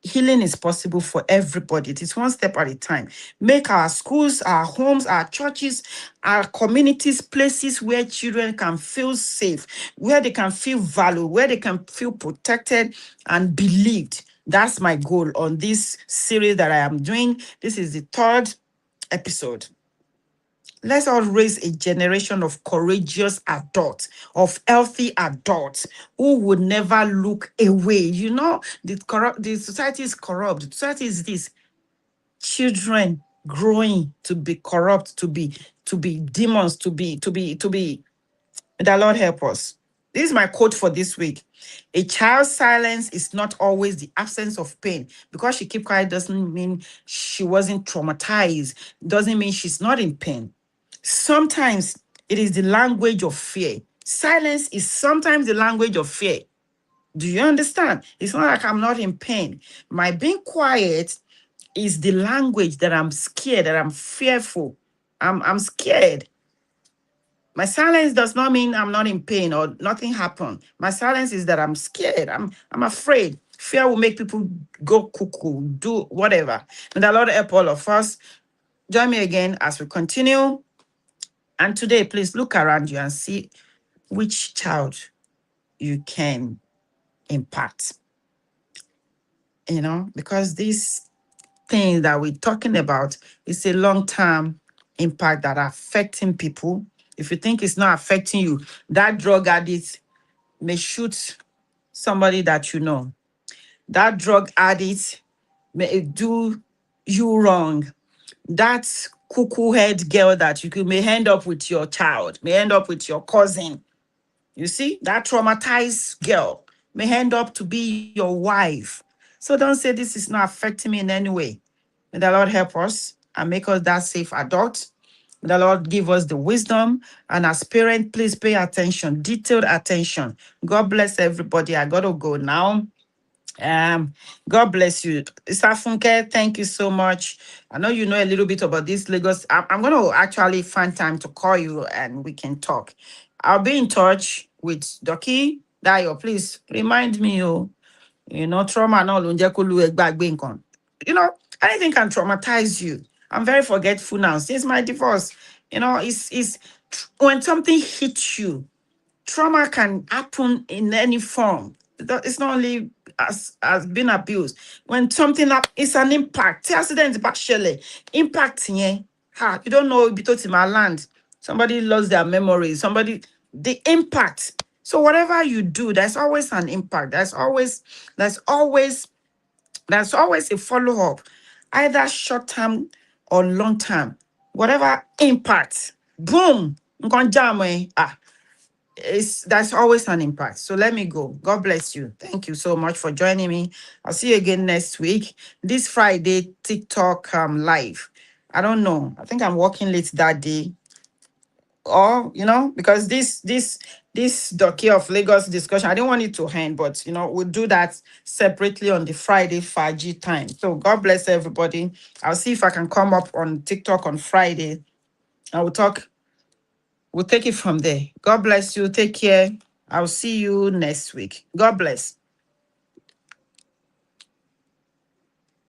healing is possible for everybody. It is one step at a time. Make our schools, our homes, our churches, our communities, places where children can feel safe, where they can feel valued, where they can feel protected and believed. That's my goal on this series that I am doing. This is the 3rd episode. Let's all raise a generation of courageous adults, of healthy adults who would never look away. You know, the society is corrupt. The society is this children growing to be corrupt, to be demons, to be. May the Lord help us. This is my quote for this week. A child's silence is not always the absence of pain. Because she kept quiet doesn't mean she wasn't traumatized, doesn't mean she's not in pain. Sometimes it is the language of fear. Silence is sometimes the language of fear. Do you understand? It's not like I'm not in pain. My being quiet is the language that I'm scared, that I'm fearful. I'm scared. My silence does not mean I'm not in pain or nothing happened. My silence is that I'm scared. I'm afraid. Fear will make people go cuckoo, do whatever. May the Lord help all of us. Join me again as we continue. And today, please look around you and see which child you can impact. Because these things that we're talking about is a long-term impact that are affecting people. If you think it's not affecting you, that drug addict may shoot somebody that you know. That drug addict may do you wrong. That cuckoo head girl that you may end up with your child, may end up with your cousin. You see, that traumatized girl may end up to be your wife. So don't say this is not affecting me in any way. May the Lord help us and make us that safe adult. May the Lord give us the wisdom. And as parents, please pay attention, detailed attention. God bless everybody. I got to go now. Um, God bless you. Safunke, thank you so much. I know you know a little bit about this Lagos. I'm going to actually find time to call you and we can talk. I'll be in touch with Doki. Dayo, please remind me, trauma no ló ń jẹ́ kó lu ẹgbàá gbé nǹkan. Anything can traumatize you. I'm very forgetful now. Since my divorce, it's when something hits you, trauma can happen in any form. It's not only as being abused. When something it's an impact. Accident partially impact here. You don't know because in my land, somebody lost their memory. The impact. So whatever you do, there's always an impact. There's always a follow-up, either short-term or long-term. Whatever impact, boom, nkan jam that's always an impact. So let me go. God bless you. Thank you so much for joining me. I'll see you again next week. This Friday, TikTok live. I don't know. I think I'm working late that day. Or, because this dossier of Lagos discussion, I didn't want it to end, but we'll do that separately on the Friday Faji time. So God bless everybody. I'll see if I can come up on TikTok on Friday. I will talk. We'll take it from there. God bless you. Take care. I'll see you next week. God bless.